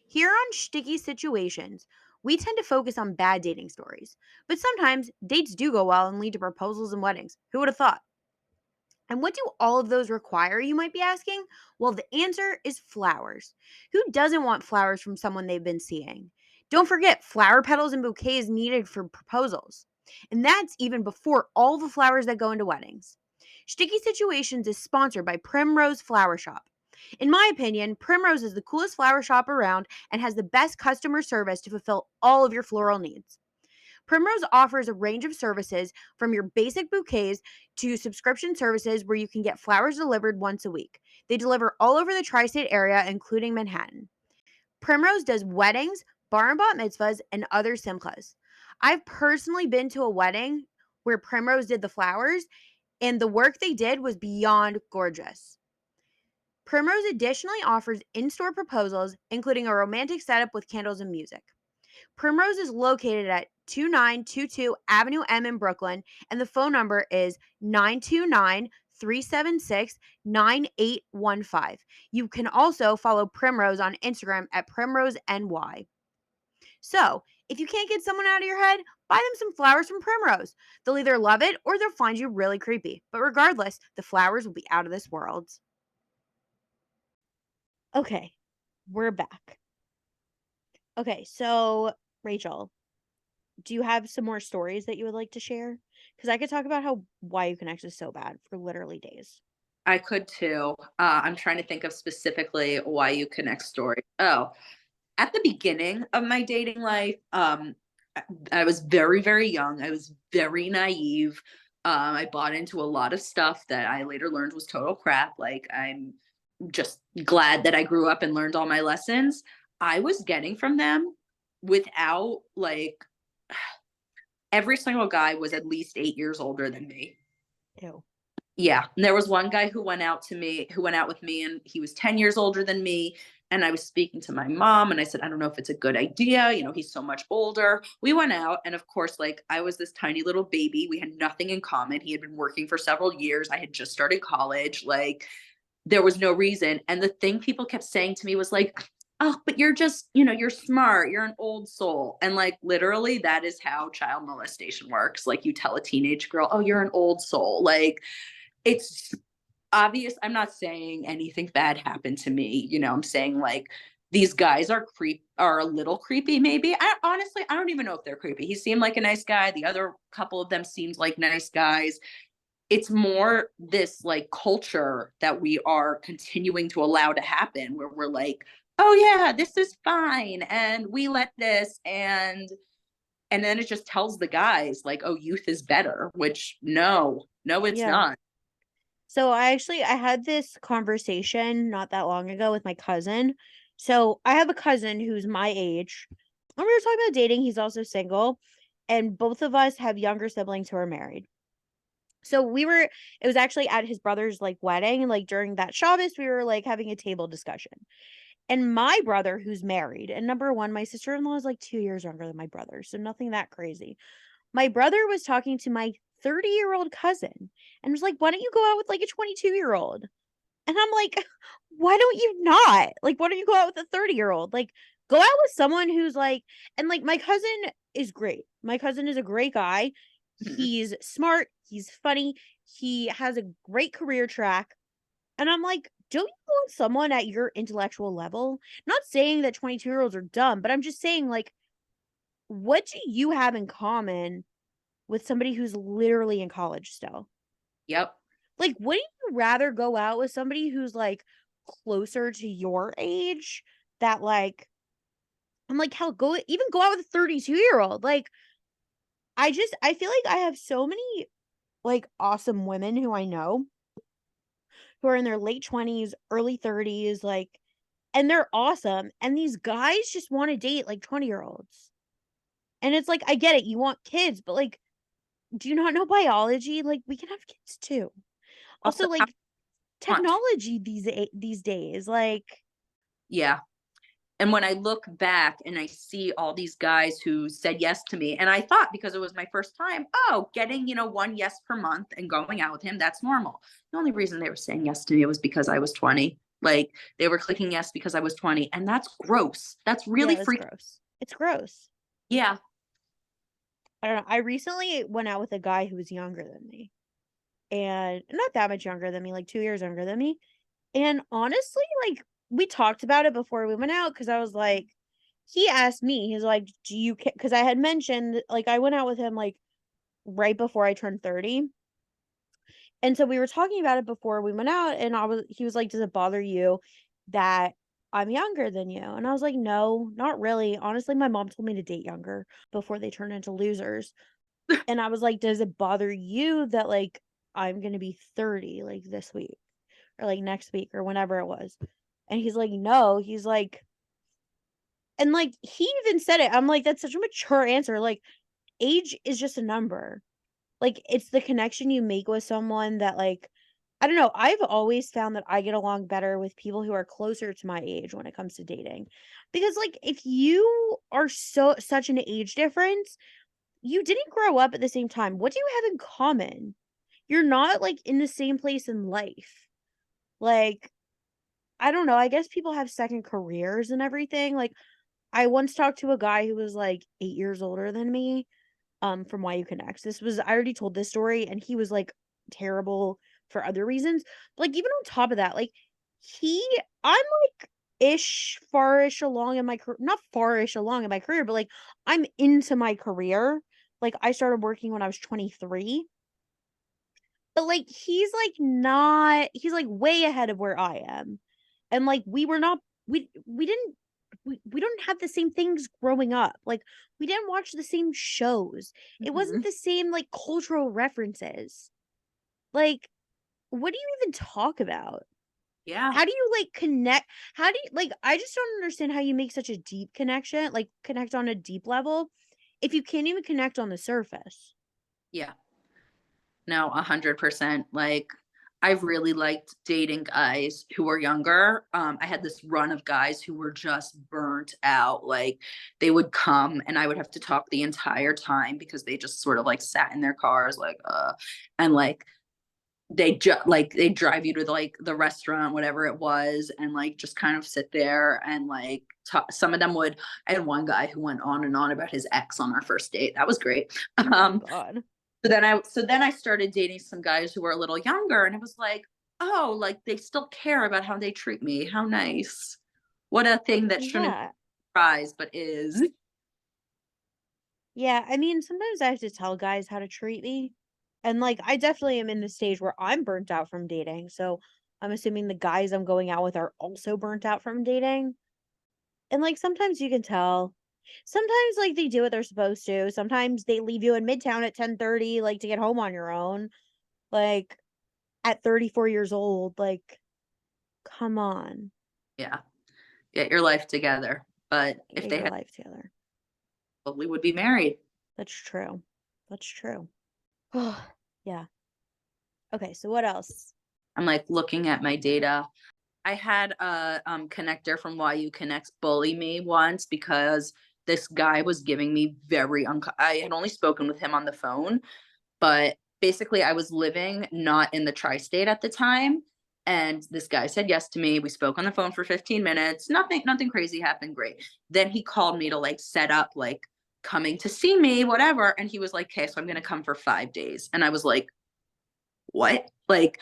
Here on Sticky Situations, we tend to focus on bad dating stories, but sometimes dates do go well and lead to proposals and weddings. Who would have thought? And what do all of those require, you might be asking? Well, the answer is flowers. Who doesn't want flowers from someone they've been seeing? Don't forget, flower petals and bouquets needed for proposals. And that's even before all the flowers that go into weddings. Sticky Situations is sponsored by Primrose Flower Shop. In my opinion, Primrose is the coolest flower shop around and has the best customer service to fulfill all of your floral needs. Primrose offers a range of services from your basic bouquets to subscription services where you can get flowers delivered once a week. They deliver all over the tri state area, including Manhattan. Primrose does weddings, bar and bat mitzvahs, and other simchas. I've personally been to a wedding where Primrose did the flowers, and the work they did was beyond gorgeous. Primrose additionally offers in store proposals, including a romantic setup with candles and music. Primrose is located at 2922 Avenue M in Brooklyn, and the phone number is 929 376 9815. You can also follow Primrose on Instagram at PrimroseNY. So, if you can't get someone out of your head, buy them some flowers from Primrose. They'll either love it or they'll find you really creepy. But regardless, the flowers will be out of this world. Okay, we're back. Okay, so Rachel, do you have some more stories that you would like to share? Because I could talk about how why you connect is so bad for literally days. I could too. I'm trying to think of specifically why you connect stories. Oh, at the beginning of my dating life, I was very, very young. I was very naive. I bought into a lot of stuff that I later learned was total crap. Like, I'm just glad that I grew up and learned all my lessons. I was getting from them without like every single guy was at least 8 years older than me. Ew. Yeah. And there was one guy who went out with me, and he was 10 years older than me. And I was speaking to my mom, and I said, I don't know if it's a good idea. He's so much older. We went out. And of course, like, I was this tiny little baby. We had nothing in common. He had been working for several years. I had just started college. Like, there was no reason. And the thing people kept saying to me was like, oh, but you're just, you're smart. You're an old soul. And like, literally, that is how child molestation works. Like, you tell a teenage girl, oh, you're an old soul. Like, it's obvious. I'm not saying anything bad happened to me. I'm saying like these guys are a little creepy, maybe. I don't even know if they're creepy. He seemed like a nice guy. The other couple of them seemed like nice guys. It's more this like culture that we are continuing to allow to happen where we're like, oh yeah, this is fine. And we let this and then it just tells the guys like, oh, youth is better, which no, it's Yeah. not. So I had this conversation not that long ago with my cousin. So I have a cousin who's my age. And we were talking about dating. He's also single. And both of us have younger siblings who are married. So it was actually at his brother's like wedding. Like during that Shabbos, we were like having a table discussion. And my brother, who's married, and number one, my sister in law is like 2 years younger than my brother. So nothing that crazy. My brother was talking to my 30-year-old cousin and was like, why don't you go out with like a 22-year-old? And I'm like, why don't you not? Like, why don't you go out with a 30-year-old? Like, go out with someone who's like, and like, my cousin is great. My cousin is a great guy. Mhm. He's smart. He's funny. He has a great career track. And I'm like, don't you want someone at your intellectual level? Not saying that 22-year-olds are dumb, but I'm just saying, like, what do you have in common with somebody who's literally in college still? Yep. Like, wouldn't you rather go out with somebody who's like closer to your age? That like, I'm like, hell, go out with a 32-year-old. Like, I feel like I have so many like awesome women who I know who are in their late 20s, early 30s, like and they're awesome. And these guys just want to date like 20-year-olds. And it's like, I get it, you want kids, but like, do you not know biology? Like, we can have kids too. Also, Also, how like, much? technology these days, like, Yeah. And when I look back and I see all these guys who said yes to me, and I thought because it was my first time, oh, getting, one yes per month and going out with him, that's normal. The only reason they were saying yes to me was because I was 20. Like they were clicking yes because I was 20. And that's gross. That's really yeah, that's freaking. gross. It's gross. Yeah. I don't know. I recently went out with a guy who was younger than me, and not that much younger than me, like 2 years younger than me. And honestly, like, we talked about it before we went out because I was like, he asked me, he's like, do you care? Because I had mentioned, like, I went out with him like right before I turned 30. And so we were talking about it before we went out, and he was like, does it bother you that I'm younger than you? And I was like, no, not really. Honestly, my mom told me to date younger before they turn into losers. And I was like, does it bother you that like I'm gonna be 30 like this week or like next week or whenever it was? And he's like, no. He's like, and like he even said it. I'm like, that's such a mature answer. Like, age is just a number. Like, it's the connection you make with someone that, like, I don't know. I've always found that I get along better with people who are closer to my age when it comes to dating. Because like if you are such an age difference, you didn't grow up at the same time. What do you have in common? You're not like in the same place in life. Like, I don't know. I guess people have second careers and everything. Like, I once talked to a guy who was like 8 years older than me, from Why You Connect. I already told this story, and he was like terrible for other reasons. But like even on top of that, like he I'm like farish along in my career, not farish along in my career, but like I'm into my career. Like I started working when I was 23. But like he's like way ahead of where I am. And like we were not we didn't we don't have the same things growing up. Like we didn't watch the same shows. It wasn't Mhm. the same like cultural references. Like what do you even talk about? Yeah. How do you like connect? How do you like I just don't understand how you make such a deep connection, like connect on a deep level if you can't even connect on the surface. Yeah. No, 100%. Like, I've really liked dating guys who were younger. I had this run of guys who were just burnt out. Like, they would come and I would have to talk the entire time because they just sort of like sat in their cars, and like they drive you to the restaurant, whatever it was, and like just kind of sit there and like talk. Some of them would. I had one guy who went on and on about his ex on our first date. That was great. Oh my Um, god. so then I started dating some guys who were a little younger, and it was like, oh, like they still care about how they treat me. How nice. What a thing that shouldn't Yeah. be a prize, but is. Yeah, I mean, sometimes I have to tell guys how to treat me. And like I definitely am in the stage where I'm burnt out from dating. So I'm assuming the guys I'm going out with are also burnt out from dating. And like sometimes you can tell. Sometimes like they do what they're supposed to. Sometimes they leave you in Midtown at 10:30 like to get home on your own. Like at 34 years old, like come on. Yeah, get your life together. But if Get they your had, life together. well, we would be married. That's true. That's true. Yeah. Okay, so what else? I'm like looking at my data. I had a connector from YU Connects bully me once because this guy was giving me I had only spoken with him on the phone, but basically I was living not in the tri-state at the time, and this guy said yes to me. We spoke on the phone for 15 minutes. Nothing crazy happened. Great. Then he called me to like set up like coming to see me, whatever, and he was like, "Okay, so I'm going to come for 5 days." And I was like, "What?" Like,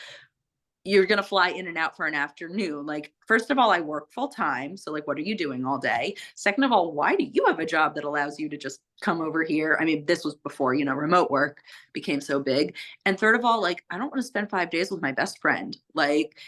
you're going to fly in and out for an afternoon. Like, first of all, I work full time. So, like, what are you doing all day? Second of all, why do you have a job that allows you to just come over here? I mean, this was before, remote work became so big. And third of all, like, I don't want to spend 5 days with my best friend. Like,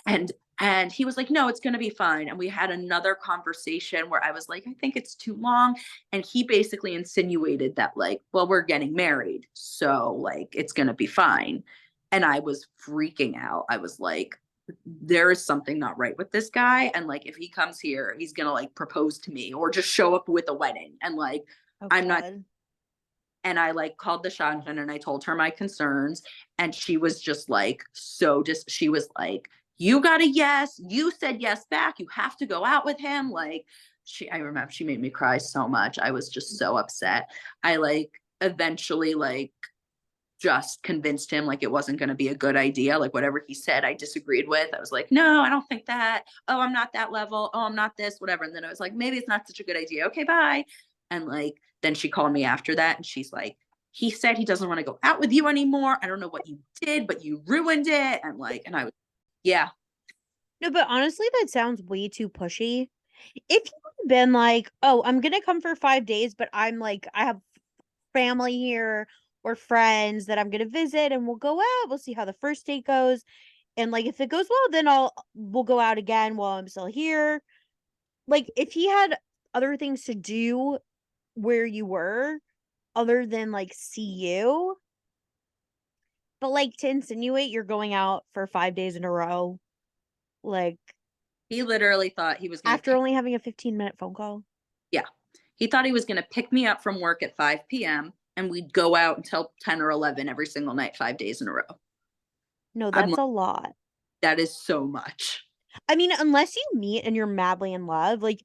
and and he was like, no, it's going to be fine. And we had another conversation where I was like, I think it's too long. And he basically insinuated that, like, well, we're getting married. So, like, it's going to be fine. And I was freaking out. I was like, there is something not right with this guy. And like, if he comes here, he's gonna like propose to me or just show up with a wedding. And like, Oh I'm not. God. And I like called the Shadchan and I told her my concerns. And she was just like, so just, she was like, you got a yes. You said yes back. You have to go out with him. Like, I remember she made me cry so much. I was just so upset. I like eventually like just convinced him like it wasn't going to be a good idea. Like whatever he said, I disagreed with. I was like, no, I don't think that. Oh, I'm not that level. Oh, I'm not this, whatever. And then I was like, maybe it's not such a good idea. Okay, bye. And like, then she called me after that and she's like, he said he doesn't want to go out with you anymore. I don't know what you did, but you ruined it. And like, and I was, yeah, No, but honestly, that sounds way too pushy. If you'd been like, oh, I'm gonna come for 5 days, but I'm like, I have family here or friends that I'm gonna visit and we'll go out, we'll see how the first date goes. And like if it goes well, then we'll go out again while I'm still here. Like if he had other things to do where you were other than like see you, but like to insinuate you're going out for 5 days in a row, like he literally thought he was going to after pick, only having a 15-minute phone call. yeah, he thought he was going to pick me up from work at 5 p.m. and we'd go out until 10 or 11 every single night, 5 days in a row. No, I'm that's like, a lot. that is so much. I mean, unless you meet and you're madly in love, like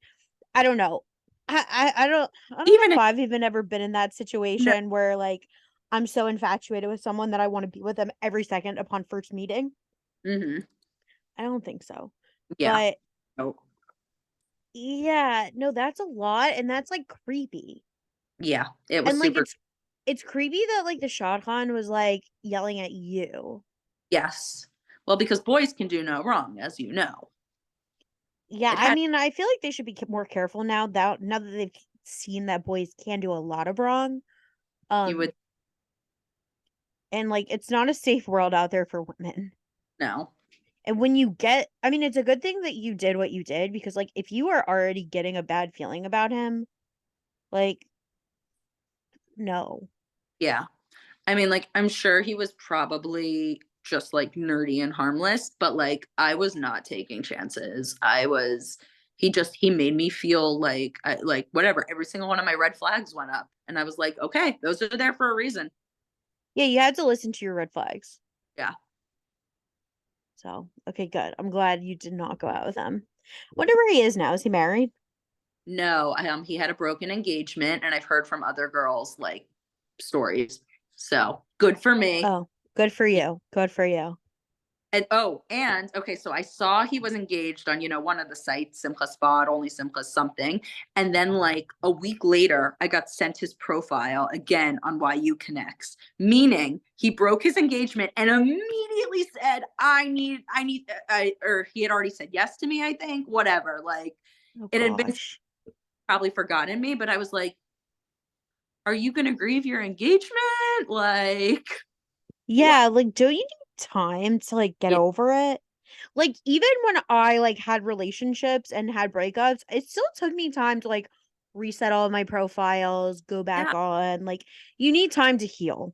I don't know. I don't know Even if if, I've even ever been in that no, situation where like I'm so infatuated with someone that I want to be with them every second upon first meeting. mm-hmm, I don't think so. yeah, But no, yeah, no, that's a lot and that's like creepy. yeah, it was And like super. it's creepy that like the Shah Khan was like yelling at you. Yes. Well, because boys can do no wrong, as you know. Yeah, It I had, mean, I feel like they should be more careful now that they've seen that boys can do a lot of wrong. you Um would and like it's not a safe world out there for women. know. And when you get, I mean, it's a good thing that you did what you did because, like, if you are already getting a bad feeling about him, like, no. Yeah. I mean, like, I'm sure he was probably just like nerdy and harmless, but like, I was not taking chances. He made me feel like, like, whatever. Every single one of my red flags went up. And I was like, okay, those are there for a reason. Yeah, you had to listen to your red flags. Yeah. So, okay, good. I'm glad you did not go out with him. Wonder where he is now. Is he married? No, he had a broken engagement, and I've heard from other girls like stories. So good for me. Oh, good for you. Good for you. And oh, and okay, so I saw he was engaged on, one of the sites, Simcha Spot, only Simcha something. And then like a week later, I got sent his profile again on YU Connects, meaning he broke his engagement and immediately said, or he had already said yes to me, I think, whatever. Like Oh, it had been gosh. probably forgotten me, but I was like, are you going to grieve your engagement? Like, what? Yeah, like, don't you need time to, like, get Yeah. over it? Like, even when I, like, had relationships and had breakups, it still took me time to, like, reset all of my profiles, go back Yeah. on. Like, you need time to heal.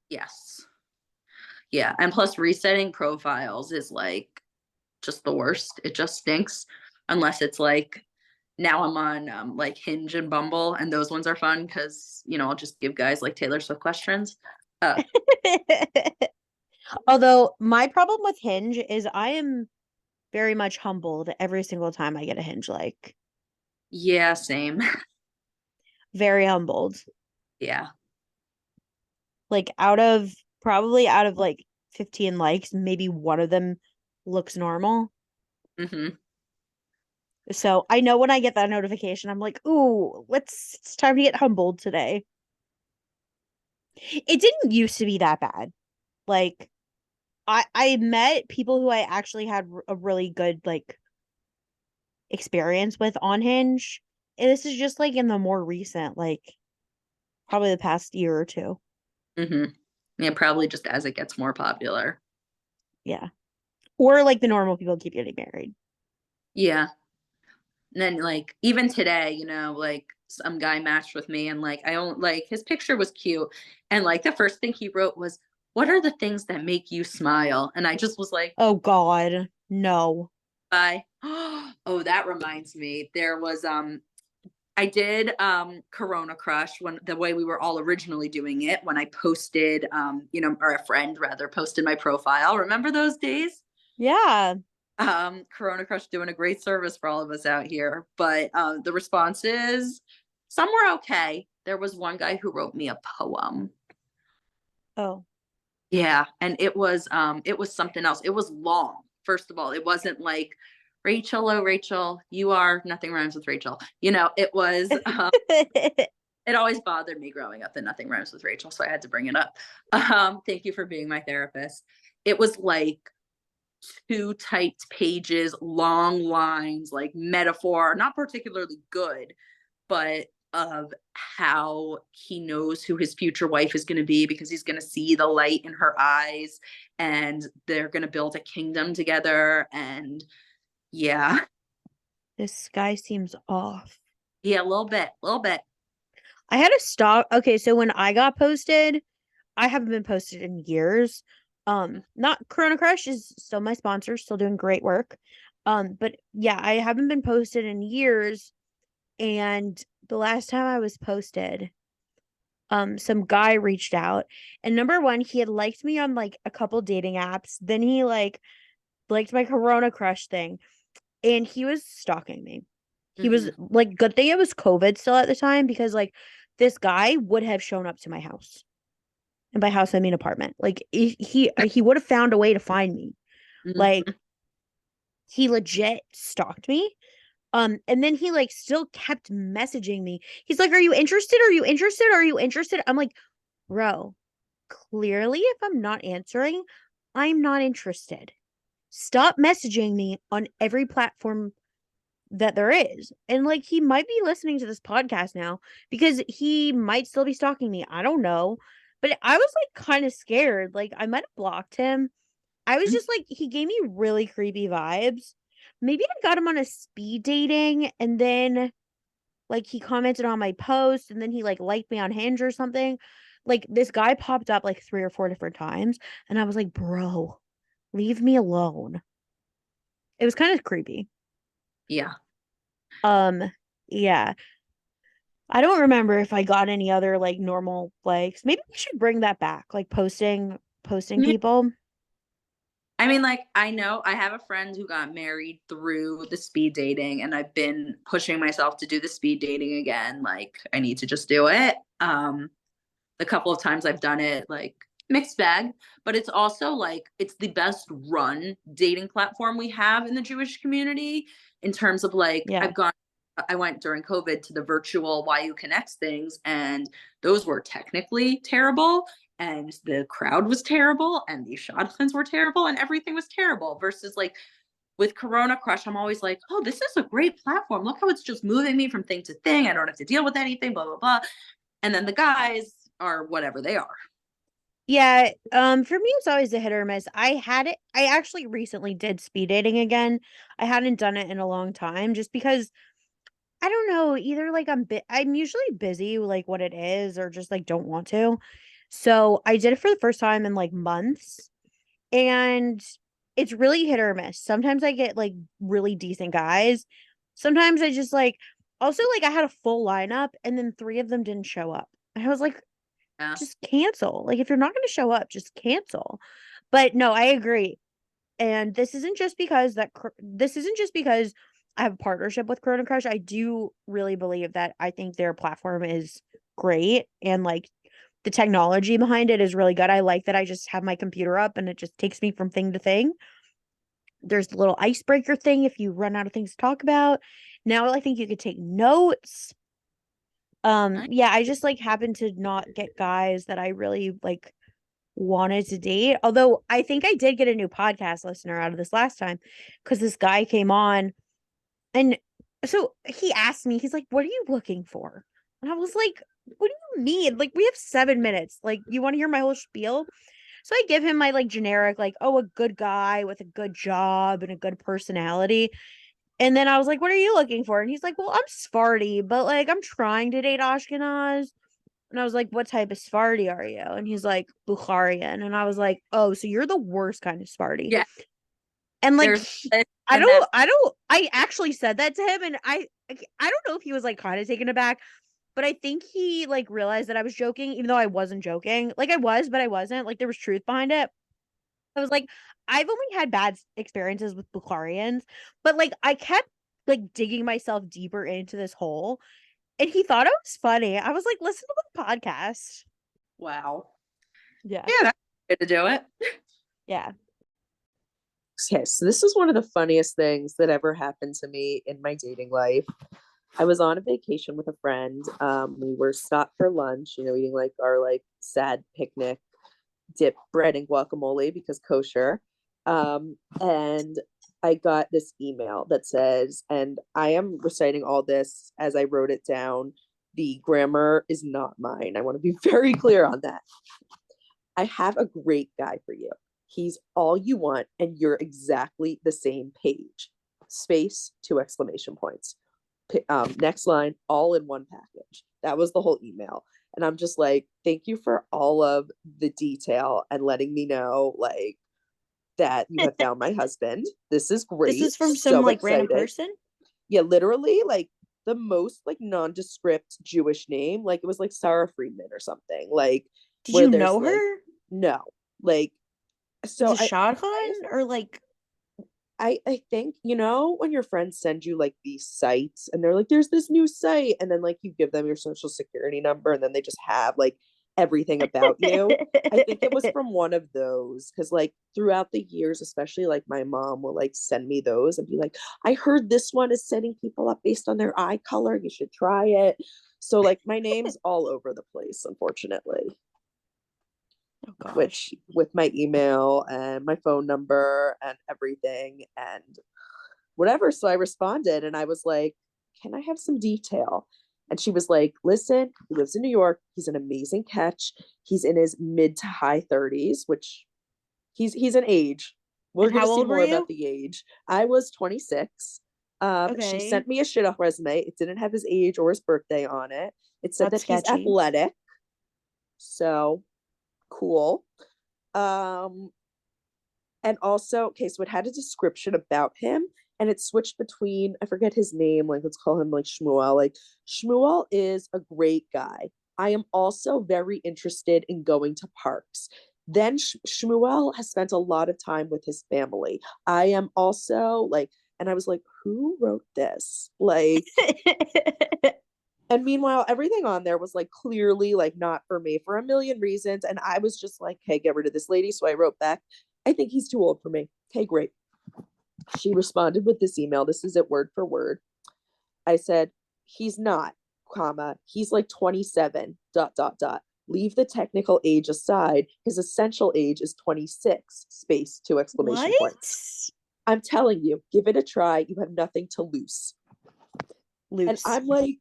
Yes. Yeah. And plus, resetting profiles is like just the worst. It just stinks unless it's like now I'm on like Hinge and Bumble, and those ones are fun because, I'll just give guys like Taylor Swift questions. Uh, Although, my problem with Hinge is I am very much humbled every single time I get a Hinge like. yeah, same. Very humbled. Yeah. Like, probably out of, like, 15 likes, maybe one of them looks normal. Hmm. So I know when I get that notification, I'm like, ooh, it's time to get humbled today. It didn't used to be that bad. Like I met people who I actually had a really good like experience with on Hinge. And this is just like in the more recent, like probably the past year or two. Hmm. Yeah, probably just as it gets more popular. Yeah. Or like the normal people keep getting married. Yeah. And then like even today, like some guy matched with me and like I don't like his picture was cute. And like the first thing he wrote was, what are the things that make you smile? And I just was like, Oh God. No. By oh, that reminds me. There was I did Corona Crush when the way we were all originally doing it when I posted or a friend rather posted my profile. Remember those days? Yeah. Corona Crush doing a great service for all of us out here. But the responses, some were okay. There was one guy who wrote me a poem. Oh. Yeah, and it was something else. It was long. First of all, it wasn't like Rachel, oh Rachel, you are nothing rhymes with Rachel. It was it always bothered me growing up that nothing rhymes with Rachel, so I had to bring it up. Thank you for being my therapist. It was like two typed pages, long lines, like metaphor, not particularly good, but of how he knows who his future wife is going to be because he's going to see the light in her eyes and they're going to build a kingdom together. And yeah, This guy seems off. yeah, a little bit, a little bit. I had to stop. Okay, so when I got posted, I haven't been posted in years. Not Corona Crush is still my sponsor, still doing great work. But yeah, I haven't been posted in years. And the last time I was posted, some guy reached out, and number one, he had liked me on like a couple dating apps. Then he like liked my Corona Crush thing, and he was stalking me. He was Mm-hmm. like, good thing it was COVID still at the time, because like this guy would have shown up to my house. And by house I mean apartment. Like he would have found a way to find me. Like Mm-hmm. he legit stalked me. And then he like still kept messaging me. He's like, "Are you interested? Are you interested? Are you interested?" I'm like, "Bro, clearly if I'm not answering, I'm not interested. Stop messaging me on every platform that there is." And like he might be listening to this podcast now because he might still be stalking me. I don't know. But I was like kind of scared. Like I might have blocked him. I was just like, he gave me really creepy vibes. Maybe I got him on a speed dating, and then like he commented on my post, and then he like liked me on Hinge or something. Like this guy popped up like 3 or 4 different times, and I was like, bro, leave me alone. It was kind of creepy. Yeah. Um, yeah. I don't remember if I got any other like normal likes. Maybe we should bring that back, like posting people. I mean, like, I know I have a friend who got married through the speed dating, and I've been pushing myself to do the speed dating again. Like, I need to just do it. The couple of times I've done it, like, mixed bag, but it's also like, it's the best run dating platform we have in the Jewish community in terms of like, Yeah. I went during COVID to the virtual YU Connects things, and those were technically terrible, and the crowd was terrible, and the Shadchans were terrible, and everything was terrible. Versus like with Corona Crush, I'm always like, oh, this is a great platform. Look how it's just moving me from thing to thing. I don't have to deal with anything, blah, blah, blah. And then the guys are whatever they are. Yeah, for me it's always a hit or miss. I actually recently did speed dating again. I hadn't done it in a long time just because I don't know, either like I'm usually busy like what it is, or just like don't want to. So, I did it for the first time in like months, and it's really hit or miss. Sometimes I get like really decent guys. Sometimes I just like, also like I had a full lineup and then 3 of them didn't show up. And I was like, Yeah. just cancel. Like if you're not going to show up, just cancel. But no, I agree. And this isn't just because I have a partnership with Corona Crush. I do really believe that I think their platform is great, and like the technology behind it is really good. I like that I just have my computer up and it just takes me from thing to thing. There's the little icebreaker thing if you run out of things to talk about. Now I think you could take notes. Yeah, I just like happen to not get guys that I really like wanted to date. Although I think I did get a new podcast listener out of this last time, because this guy came on, and so he asked me, he's like, "What are you looking for?" And I was like, "What do you mean? Like, we have 7 minutes. Like, you want to hear my whole spiel?" So I give him my like generic, like, "Oh, a good guy with a good job and a good personality." And then I was like, "What are you looking for?" And he's like, "Well, I'm Sephardi, but like I'm trying to date Ashkenaz." And I was like, "What type of Sephardi are you?" And he's like, "Bukharian." And I was like, "Oh, so you're the worst kind of Sephardi." Yeah. And like, There's this and that. I actually said that to him, and I don't know if he was like kind of taken aback, but I think he like realized that I was joking, even though I wasn't joking. Like I was, but I wasn't. Like there was truth behind it. I was like, I've only had bad experiences with Bukharians, but like I kept like digging myself deeper into this hole, and he thought it was funny. I was like, listen to the podcast. Wow. Yeah. Yeah, that's good to do it. Yeah. Okay, so this is one of the funniest things that ever happened to me in my dating life. I was on a vacation with a friend. We were stopped for lunch, eating like our like sad picnic, dip bread and guacamole because kosher. And I got this email that says, and I am reciting all this as I wrote it down. The grammar is not mine. I want to be very clear on that. I have a great guy for you. He's all you want, and you're exactly the same page. Space, 2 exclamation points. Next line, all in one package. That was the whole email. And I'm just like, thank you for all of the detail and letting me know, like, that you have found my husband. This is This great. is from some So like random excited. person. Yeah, literally, like the most like nondescript Jewish name. Like it was like Sarah Friedman or something. Like Did where you there's know like her? no, like Is so it Shadchan or like I think, when your friends send you like these sites and they're like, there's this new site, and then like you give them your social security number and then they just have like everything about you. I think it was from one of those because like throughout the years, especially like my mom will like send me those and be like, I heard this one is setting people up based on their eye color. You should try it. So like my name's all over the place, unfortunately. Oh gosh. Which with my email and my phone number and everything and whatever. So I responded and I was like, can I have some detail? And she was like, listen, he lives in New York. He's an amazing catch. He's in his mid to high 30s, which he's an age. We're And going how to see old were more about you? the age. I was 26. She Okay. sent me a Shidduch resume. It didn't have his age or his birthday on it. It said That's that he's sketchy. athletic. So cool. Um, and also, okay, so it had a description about him and it switched between, I forget his name, like let's call him like Shmuel. Like Shmuel is a great guy. I am also very interested in going to parks. Then Shmuel has spent a lot of time with his family. I am also like, and I was like, who wrote this? Like, and meanwhile, everything on there was like clearly like not for me for a million reasons. And I was just like, hey, get rid of this lady. So I wrote back, I think he's too old for me. Okay, great. She responded with this email. This is it word for word. I said, he's not, comma, he's like 27, dot, dot, dot. Leave the technical age aside. His essential age is 26, space, 2 exclamation points. What? I'm telling you, give it a try. You have nothing to lose. And Loose. I'm like,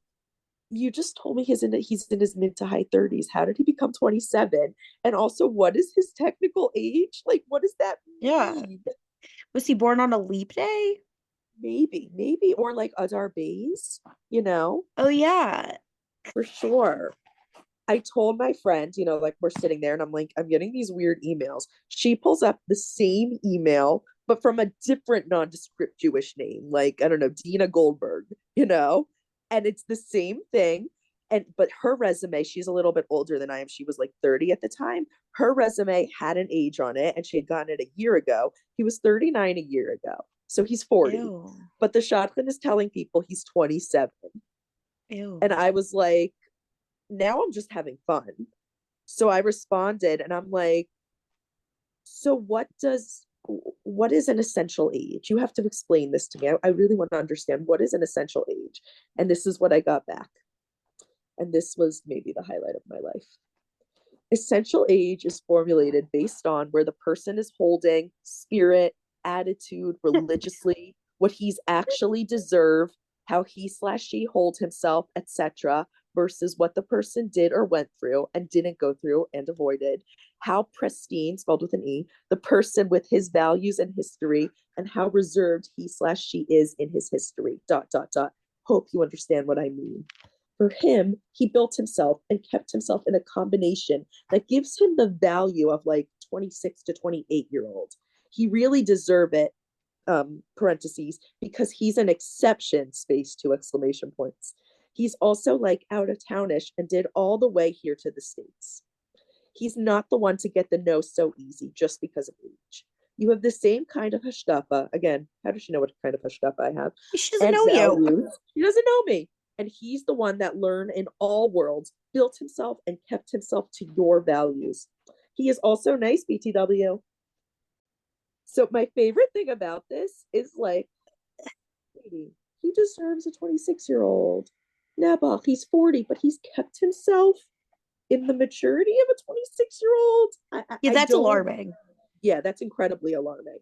you just told me he's in his mid to high 30s. How did he become 27? And also, what is his technical age? Like, what does that Yeah. mean? Was he born on a leap day? Maybe, or like Adar Bays, Oh yeah. for sure. I told my friend, like we're sitting there and I'm like, I'm getting these weird emails. She pulls up the same email, but from a different nondescript Jewish name, like, I don't know, Dina Goldberg, and it's the same thing. But her resume, she's a little bit older than I am. She was like 30 at the time. Her resume had an age on it and she had gotten it a year ago. He was 39 a year ago. So he's 40. Ew. But the shotgun is telling people he's 27. Ew. And I was like, now I'm just having fun. So I responded and I'm like, so what is an essential age? You have to explain this to me. I really want to understand what is an essential age. And this is what I got back. And this was maybe the highlight of my life. Essential age is formulated based on where the person is holding spirit, attitude, religiously, what he's actually deserved, how he/she holds himself, etc., versus what the person did or went through and didn't go through and avoided. How pristine, spelled with an E, the person with his values and history, and how reserved he/she is in his history. Dot, dot, dot. Hope you understand what I mean. For him, he built himself and kept himself in a combination that gives him the value of like 26 to 28-year-old. He really deserved it. parentheses, because he's an exception, space 2 exclamation points. He's also like out of townish and did all the way here to the States. He's not the one to get the no so easy just because of age. You have the same kind of hashkafa. Again, how does she know what kind of hashkafa I have? She doesn't And know you. values. She doesn't know me. And he's the one that learned in all worlds, built himself and kept himself to your values. He is also nice, BTW. So my favorite thing about this is like, he deserves a 26-year-old. Nabal, he's 40, but he's kept himself in the maturity of a 26-year-old. Yeah, that's alarming. Yeah, that's incredibly alarming.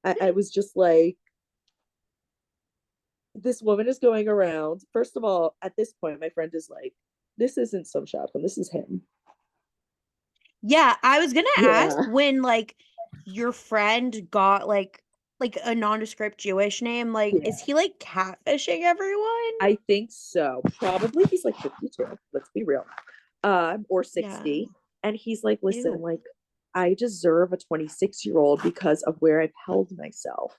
I was just like, this woman is going around. First of all, at this point, my friend is like, this isn't some shotgun, this is him. Yeah, I was gonna ask Yeah. when like your friend got like a nondescript Jewish name, like Yeah. is he like catfishing everyone? I think so. Probably he's like 52. Let's be real. Or 60. Yeah. And he's like, listen, Ew. like, I deserve a 26-year-old because of where I've held myself.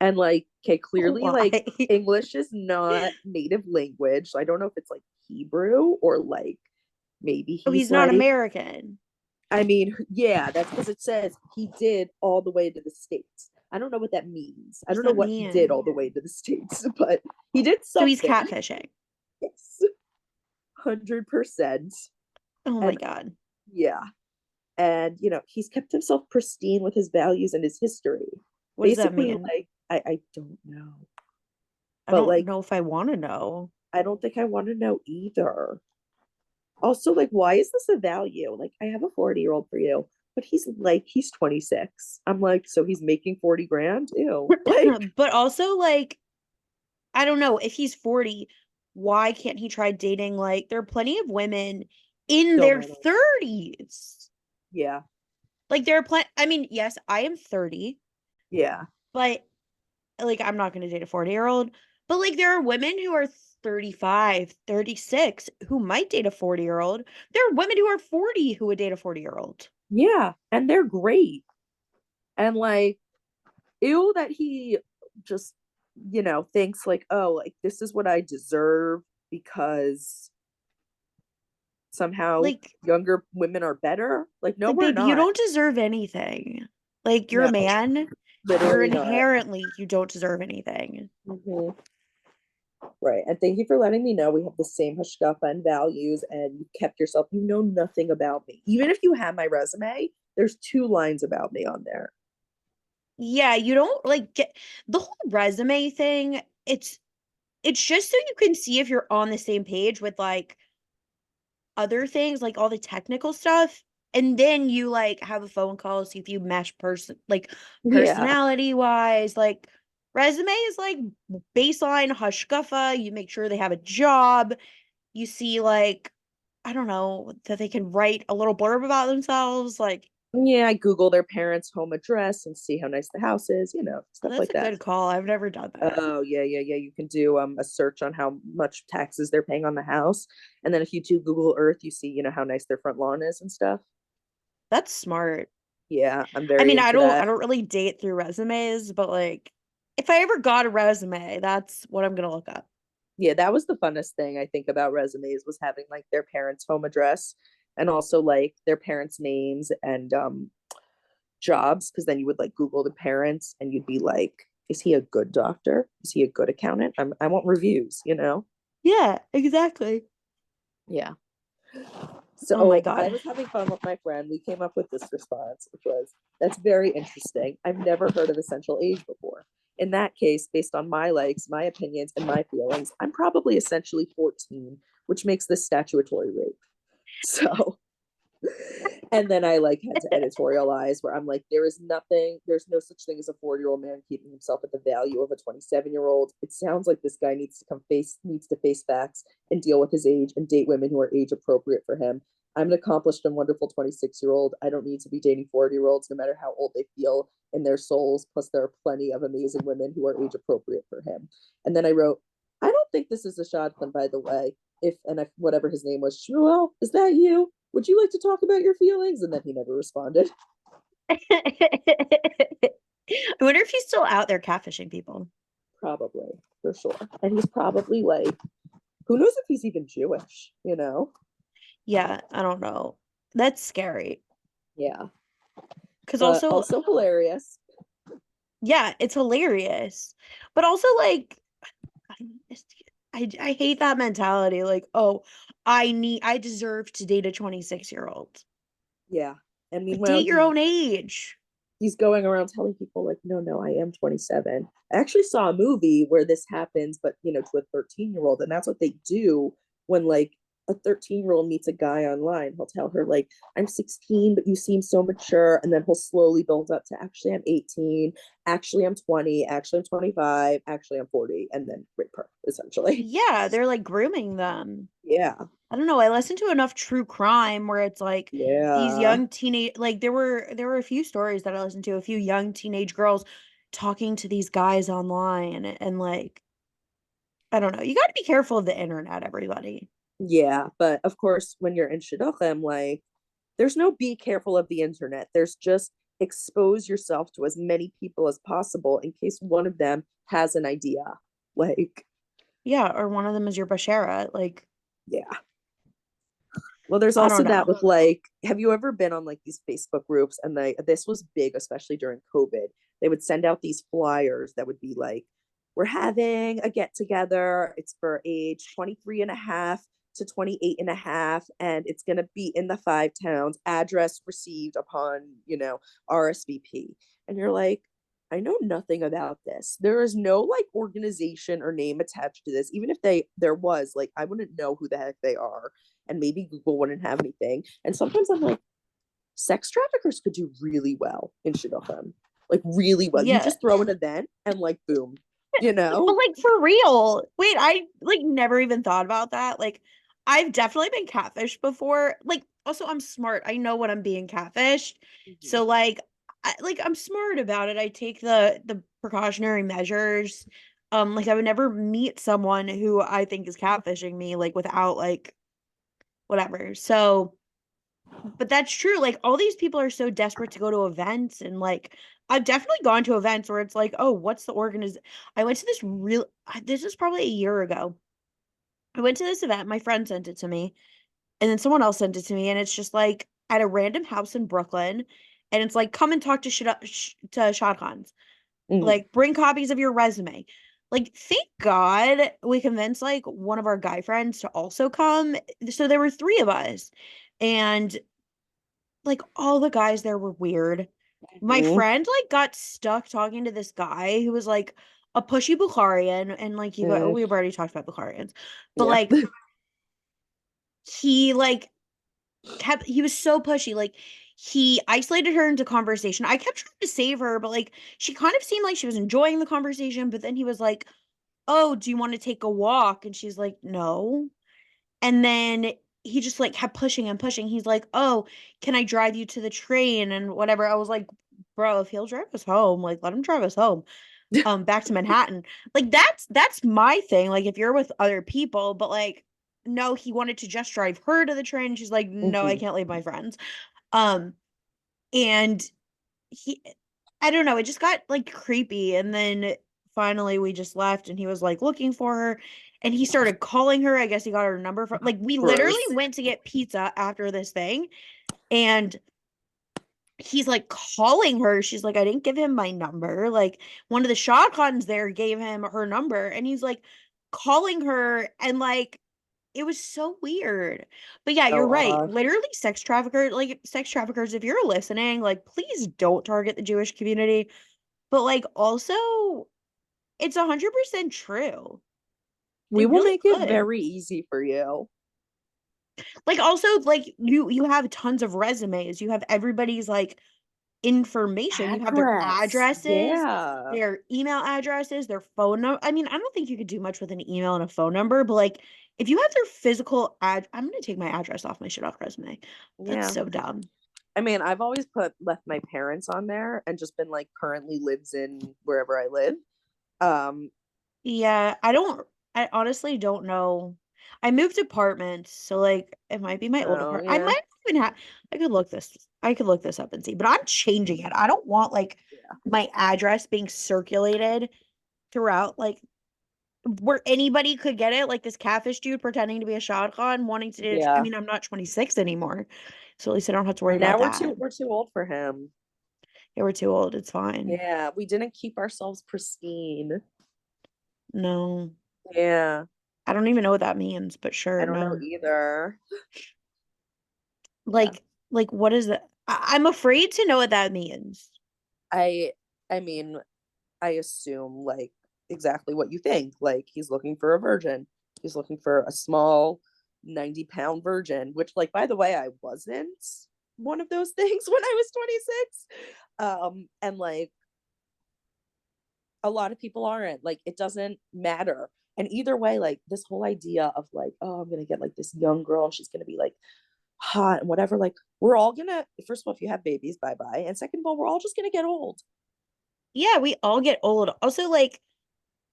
And like, okay, clearly, like, Why? English is not native language. I don't know if it's like Hebrew or like maybe Oh, he's he's not like, American. I mean, yeah, that's because it says he did all the way to the States. I don't know what that means. What I does don't know that what he did mean? all the way to the States, but he did So he's something. catfishing. Yes, 100%. Oh my And God. yeah, and he's kept himself pristine with his values and his history. What does that Basically, mean? like, I don't know, I but don't like, know if I want to know. I don't think I want to know either. Also, like, why is this a value? Like, I have a 40-year-old for you, but he's 26. I'm like, so he's making 40 grand? Ew. Like, But also like I don't know if he's 40, why can't he try dating like there are plenty of women in still their not. 30s. Yeah. Like there are plenty I mean, yes, I am 30, Yeah. but like I'm not going to date a 40-year-old, but like there are women who are 35, 36 who might date a 40-year-old. There are women who are 40 who would date a 40-year-old. Yeah. And they're great. And like, ew that he just, thinks like, oh, like this is what I deserve because somehow Like younger women are better. Like, no, like we're baby, you not. don't deserve anything. Like you're No, a man, you're literally not. inherently you don't deserve anything. Hmm. Right. And thank you for letting me know we have the same hashkafa and values and you kept yourself. You know nothing about me. Even if you have my resume, there's 2 lines about me on there. Yeah, you don't like get the whole resume thing. It's just so you can see if you're on the same page with like other things, like all the technical stuff. And then you like have a phone call, see if you mesh Yeah. personality wise. Like resume is like baseline hushkuffa. You make sure they have a job. You see like I don't know that they can write a little blurb about themselves. Like Yeah, I Google their parents' home address and see how nice the house is, oh, stuff that's like a that. good call. I've never done that. Oh, yeah, yeah, yeah. You can do a search on how much taxes they're paying on the house. And then if you do Google Earth, you see, how nice their front lawn is and stuff. That's smart. Yeah, I'm I very mean, into I that. don't really date through resumes, but like if I ever got a resume, that's what I'm gonna look up. Yeah, that was the funnest thing I think about resumes was having like their parents' home address and also like their parents' names and jobs because then you would like Google the parents and you'd be like, is he a good doctor? Is he a good accountant? I want reviews. Yeah, exactly. Yeah. Oh my So I God. was having fun with my friend. We came up with this response, which was, that's very interesting. I've never heard of essential age before. In that case, based on my likes, my opinions, and my feelings, I'm probably essentially 14, which makes this statutory rape. So, and then I like had to editorialize where I'm like, there's no such thing as a 40-year-old man keeping himself at the value of a 27-year-old. It sounds like this guy needs to face facts and deal with his age and date women who are age appropriate for him. I'm an accomplished and wonderful 26-year-old. I don't need to be dating 40-year-olds, no matter how old they feel in their souls. Plus, there are plenty of amazing women who are age appropriate for him. And then I wrote, I don't think this is a shotgun, by the way. If whatever his name was, Shmuel, is that you? Would you like to talk about your feelings? And then he never responded. I wonder if he's still out there catfishing people. Probably, for sure. And he's probably like, who knows if he's even Jewish, Yeah, I don't know. That's scary. Yeah. Because But also, also hilarious. yeah, it's hilarious. But also, like, I hate that mentality. Like, oh, I deserve to date a 26-year-old. Yeah. And Like, meanwhile, date your own age. he's going around telling people like, no, no, I am 27. I actually saw a movie where this happens, but to a 13-year-old, and that's what they do when like a 13-year-old meets a guy online. He'll tell her like, I'm 16, but you seem so mature, and then he'll slowly build up to actually I'm 18, actually I'm 20, actually I'm 25, actually I'm 40, and then rape her essentially. Yeah, they're like grooming them. Yeah. I don't know. I listened to enough true crime where it's like these Yeah. young teenage like there were a few stories that I listened to, a few young teenage girls talking to these guys online and like I don't know. You got to be careful of the internet, everybody. Yeah, but of course, when you're in Shidduch, like, there's no be careful of the internet. There's just expose yourself to as many people as possible in case one of them has an idea. Like, Yeah, or one of them is your bashara. Like, yeah. Well, there's I don't also that know. with like, have you ever been on like these Facebook groups? And this was big, especially during COVID. They would send out these flyers that would be like, we're having a get together. It's for age 23 and a half to 28 and a half, and it's going to be in the 5 towns, address received upon, RSVP. And you're like, I know nothing about this. There is no like organization or name attached to this. Even if there was, like, I wouldn't know who the heck they are, and maybe Google wouldn't have anything. And sometimes I'm like, sex traffickers could do really well in Shidduchim, like really well. You Yeah. just throw an event and like boom, But like for real. Wait, I like never even thought about that. Like I've definitely been catfished before. Like also I'm smart. I know when I'm being catfished. Mhm. So I'm smart about it. I take the precautionary measures. Like I would never meet someone who I think is catfishing me like without like whatever. So but that's true. Like all these people are so desperate to go to events and like I've definitely gone to events where it's like, oh, what's the organization? I went to this is probably a year ago. I went to this event, my friend sent it to me, and then someone else sent it to me, and it's just like at a random house in Brooklyn, and it's like come and talk to Shadchans. Mhm. Like bring copies of your resume. Like thank God we convinced like one of our guy friends to also come. So there were three of us. And like all the guys there were weird. My Mhm. friend like got stuck talking to this guy who was like a pushy Bukharian, and like Mhm. we've already talked about Bukharians, but Yeah. like he like he was so pushy. Like he isolated her into conversation. I kept trying to save her, but like she kind of seemed like she was enjoying the conversation. But then he was like, "Oh, do you want to take a walk?" And she's like, "No." And then he just like kept pushing and pushing. He's like, "Oh, can I drive you to the train and whatever?" I was like, "Bro, if he'll drive us home, like let him drive us home." Back to Manhattan. Like that's my thing. Like if you're with other people, but like no, he wanted to just drive her to the train. She's like, "No, I Mhm. can't leave my friends." Um and he I don't know, it just got like creepy and then finally we just left and he was like looking for her and he started calling her. I guess he got her number from like we literally Gross. went to get pizza after this thing and he's like calling her. She's like, I didn't give him my number. Like one of the shotguns there gave him her number and he's like calling her and like it was so weird. But yeah, you're So right. Literally sex traffickers, if you're listening, like please don't target the Jewish community. But like also it's 100% true. They we will really make it could. very easy for you. Like also like you have tons of resumes. You have everybody's like information. You have their Address. addresses, Yeah. their email addresses, their phone number. I mean, I don't think you could do much with an email and a phone number, but like if you have their physical I'm gonna take my address off my shit off resume. That's Yeah. so dumb. I mean, I've always left my parents on there and just been like currently lives in wherever I live. Um, Yeah, I honestly don't know. I moved apartments, so like it might be my old oh apartment. I yeah. might even have I could look this up and see, but I'm changing it. I don't want like my address being circulated throughout, like, where anybody could get it, like this catfish dude pretending to be a Shadchan wanting to do. I Yeah. mean, I'm not 26 anymore, so at least I don't have to worry And now about that. we're too old for him. Yeah, we're too old. It's fine. Yeah, we didn't keep ourselves pristine. No, Yeah, I don't even know what that means, but I sure, don't know no. either. Yeah. Like what is that? I'm afraid to know what that means. I I mean, I assume like exactly what you think. Like he's looking for a virgin. He's looking for a small 90-pound virgin, which like by the way, I wasn't one of those things when I was 26. And like a lot of people aren't. Like it doesn't matter. And either way, like this whole idea of like, oh, I'm gonna get like this young girl and she's gonna be like hot and whatever, like we're all gonna, first of all, if you have babies, bye-bye. And second of all, we're all just gonna get old. Yeah, we all get old. Also, like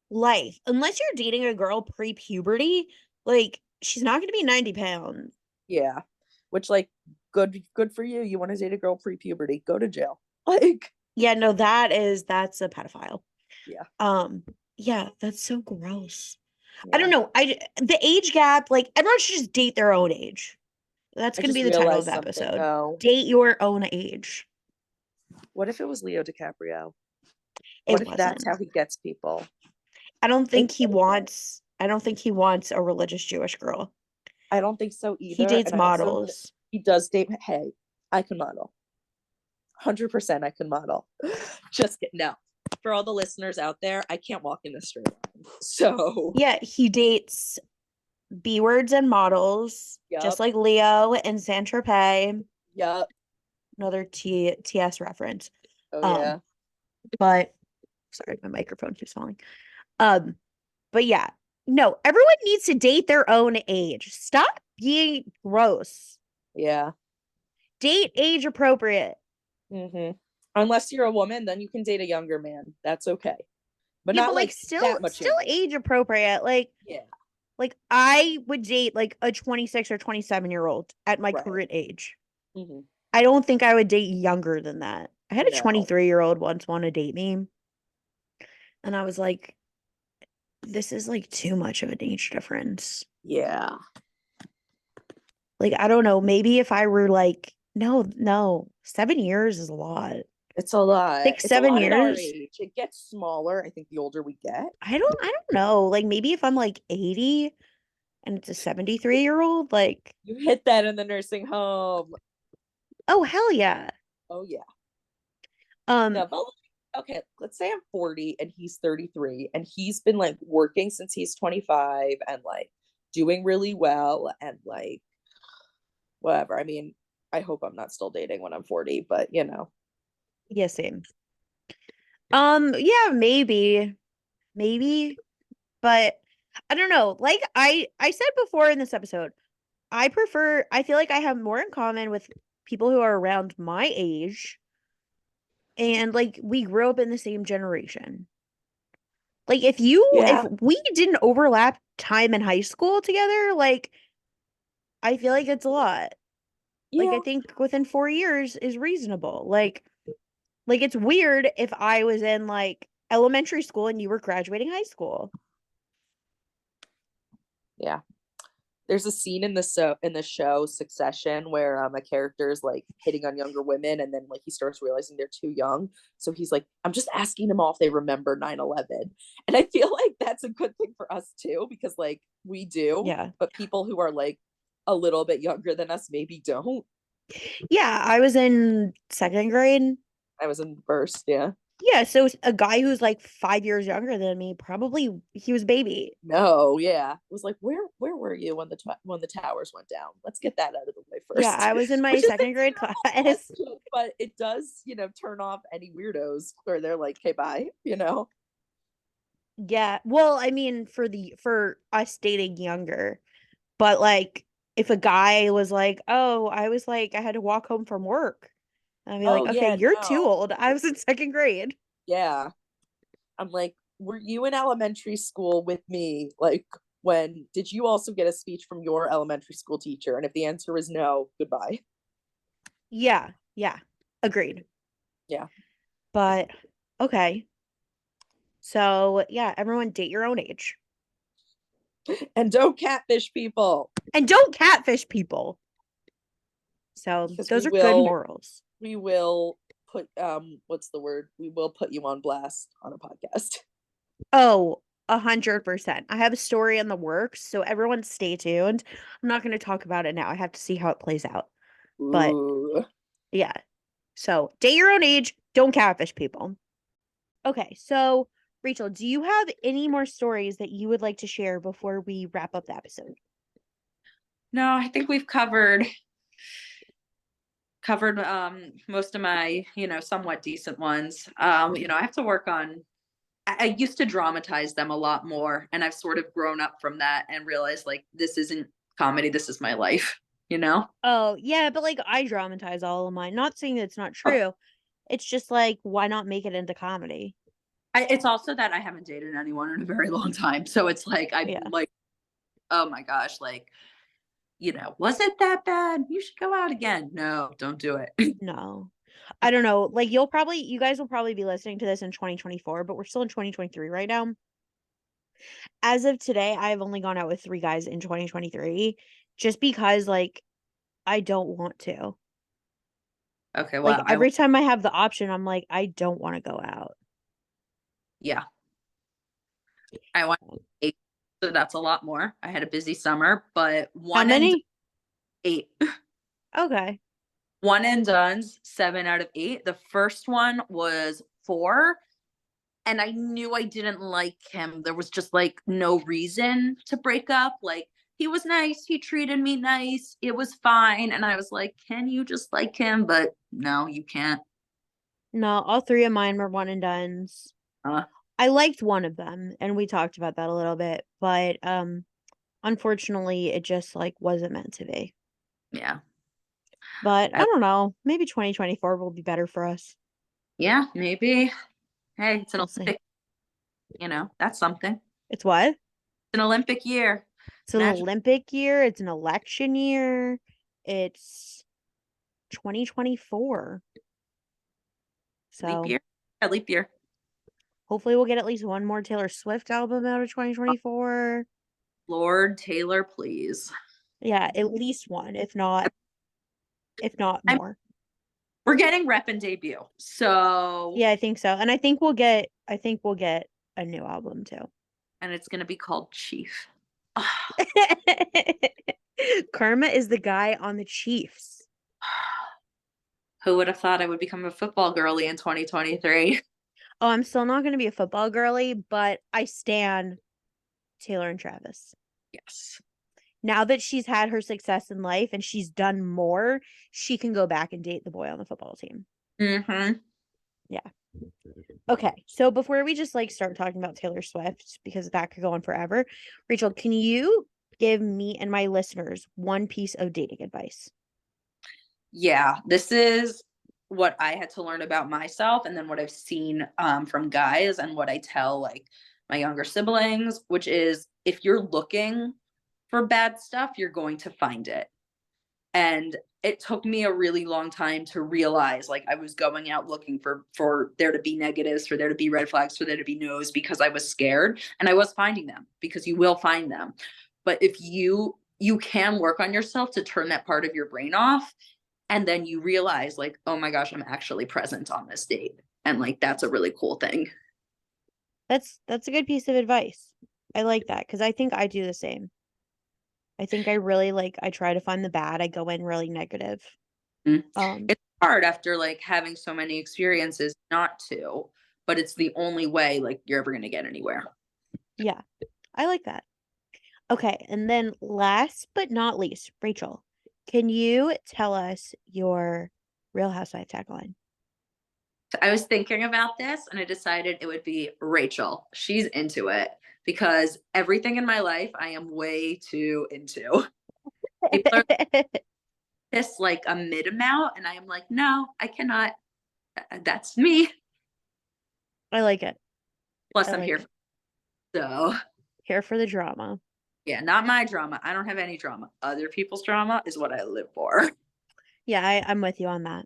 life, unless you're dating a girl pre-puberty, like she's not gonna be 90 pounds. Yeah. Which like good for you. You want to date a girl pre-puberty, go to jail. Like, Yeah, no, that's a pedophile. yeah. Yeah, that's so gross. I don't Yeah. know. The age gap, like everyone should just date their own age. That's I gonna just be the title of realized the something episode. though. Date your own age. What if it was Leo DiCaprio? What It if that's wasn't. how he gets people? I don't think he wants a religious Jewish girl. I don't think so He either. dates And I also know that models. he does date. Hey, I can model. 100% I can model. Just get no. For all the listeners out there, I can't walk in a straight line. So, Yeah, he dates B words and models, just yep, like Leo and Saint Tropez. yep. Another TS reference. Oh Um, yeah, but sorry, my microphone keeps falling. Um, but yeah, no, everyone needs to date their own age. Stop being gross. yeah. Date age appropriate. Mm-hmm. Unless you're a woman, then you can date a younger man. That's okay, but Yeah, but not like like that much still younger. age appropriate. Yeah, Like I would date like a 26 or 27-year-old at my right. current age. Mm-hmm. I don't think I would date younger than that. I had a No. 23-year-old once want to date me, and I was like, this is like too much of an age difference. Yeah. Like, I don't know, maybe if I were like, no, 7 years is a lot. It's a lot. Six, It's a seven lot at our years. age. It gets smaller, I think, the older we get. I don't know. Like maybe if I'm like 80 and it's a 73-year-old, like, You hit that in the nursing home. oh hell yeah. Oh yeah. Um, No, but okay, let's say I'm 40 and he's 33 and he's been like working since he's 25 and like doing really well and like whatever. I mean, I hope I'm not still dating when I'm 40, but you know. yeah, same. Yeah, maybe, but I don't know. Like I said before in this episode, I feel like I have more in common with people who are around my age and like we grew up in the same generation. Like if Yeah. we didn't overlap time in high school together, like I feel like it's a lot. Like I Yeah. think within 4 years is reasonable. Like it's weird if I was in like elementary school and you were graduating high school. Yeah. There's a scene in the show Succession where a character is like hitting on younger women and then like he starts realizing they're too young, so he's like, I'm just asking them all if they remember 9/11. And I feel like that's a good thing for us too, because like we do, Yeah. but people who are like a little bit younger than us maybe don't. Yeah, I was in second grade. I was in first. Yeah. Yeah, so a guy who's like 5 years younger than me, probably he was baby. No, yeah, it was like, where were you when the towers went down? Let's get that out of the way Yeah, first. I was in my Which is a second grade terrible class. question, but it does, turn off any weirdos where they're like, "Okay, bye." Yeah. Well, I mean, for us dating younger, but like if a guy was like, "Oh, I was like I had to walk home from work." I'd be Oh like, "Okay, yeah, you're too no, old. I was in second grade." yeah. I'm like, were you in elementary school with me? Like, when did you also get a speech from your elementary school teacher? And if the answer is no, goodbye. Yeah. Yeah. Agreed. Yeah. But okay. So yeah, everyone date your own age. And don't catfish people. And don't catfish people. So Because those are good morals. we will put what's the word? We will put you on blast on a podcast. Oh, 100%. I have a story in the works, so everyone stay tuned. I'm not going to talk about it now. I have to see how it plays out. But Ooh. yeah. So date your own age, don't catfish people. Okay, so Rachel, do you have any more stories that you would like to share before we wrap up the episode? No, I think we've covered most of my, somewhat decent ones. I have to work on I used to dramatize them a lot more, and I've sort of grown up from that and realized like this isn't comedy, this is my life, you know? Oh, yeah, but like I dramatize all of mine. Not saying that it's not Oh, true. It's just like, why not make it into comedy? it's also that I haven't dated anyone in a very long time. So it's like I'm Yeah. like, oh my gosh, like, was it that bad? You should go out again. No, don't do it. No. I don't know. Like you guys will probably be listening to this in 2024, but we're still in 2023 right now. As of today, I've only gone out with 3 guys in 2023 just because like I don't want to. Okay, Like wow. every time I have the option, I'm like, I don't want to go out. Yeah, I want 8. So that's a lot more. I had a busy summer, but How one and many? 8. Okay. One and done's 7 out of 8. The first one was 4, and I knew I didn't like him. There was just like no reason to break up. Like he was nice, he treated me nice, it was fine. And I was like, can you just like him? But no, you can't. No, all 3 of mine were one and dones. Uh, I liked one of them, and we talked about that a little bit, but unfortunately, it just like wasn't meant to be. yeah. But I I, don't know. Maybe 2024 will be better for us. yeah, maybe. Hey, it's an We'll see. Olympic, that's something. It's It's what? an Olympic year. It's an Imagine Olympic year. It's an election year. It's 2024. leap So year. Yeah, leap year. hopefully we'll get at least one more Taylor Swift album out of 2024. Lord Taylor, please. Yeah, at least one, if not I'm more. we're getting rep and debut. So Yeah, I think so. And I think we'll get a new album too. and it's gonna be called Chief. Karma is the guy on the Chiefs. Who would have thought I would become a football girly in 2023? Oh, I'm still not going to be a football girly, but I stan Taylor and Travis. Yes. Now that she's had her success in life and she's done more, she can go back and date the boy on the football team. Mm-hmm. Yeah. Okay. So before we just like start talking about Taylor Swift, because that could go on forever, Rachel, can you give me and my listeners one piece of dating advice? Yeah, this is what I had to learn about myself, and then what I've seen from guys, and what I tell like my younger siblings, which is if you're looking for bad stuff, you're going to find it. And it took me a really long time to realize like I was going out looking for there to be negatives, for there to be red flags, for there to be no's, because I was scared, and I was finding them, because you will find them. But if you can work on yourself to turn that part of your brain off, and then you realize like, oh my gosh, I'm actually present on this date, and like that's a really cool thing. That's a good piece of advice. I like that because I think I do the same. I think I really like I try to find the bad. I go in really negative. Mm. Um, It's hard after like having so many experiences not to, but it's the only way like you're ever going to get anywhere. yeah. I like that. Okay, and then last but not least, Rachel, can you tell us your Real Housewife tagline? I was thinking about this, and I decided it would be Rachel. She's into it, because everything in my life I am way too into. People are this like a mid amount, and I am like, no, I cannot. That's me. I like it. Plus, I I'm like here. it. So, Here for the drama. yeah, not my drama. I don't have any drama. Other people's drama is what I live for. Yeah, I'm with you on that.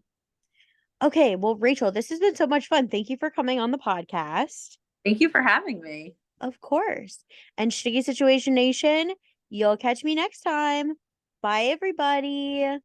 Okay, well, Rachel, this has been so much fun. Thank you for coming on the podcast. Thank you for having me. Of course. And Sticky Situation Nation, you'll catch me next time. Bye, everybody.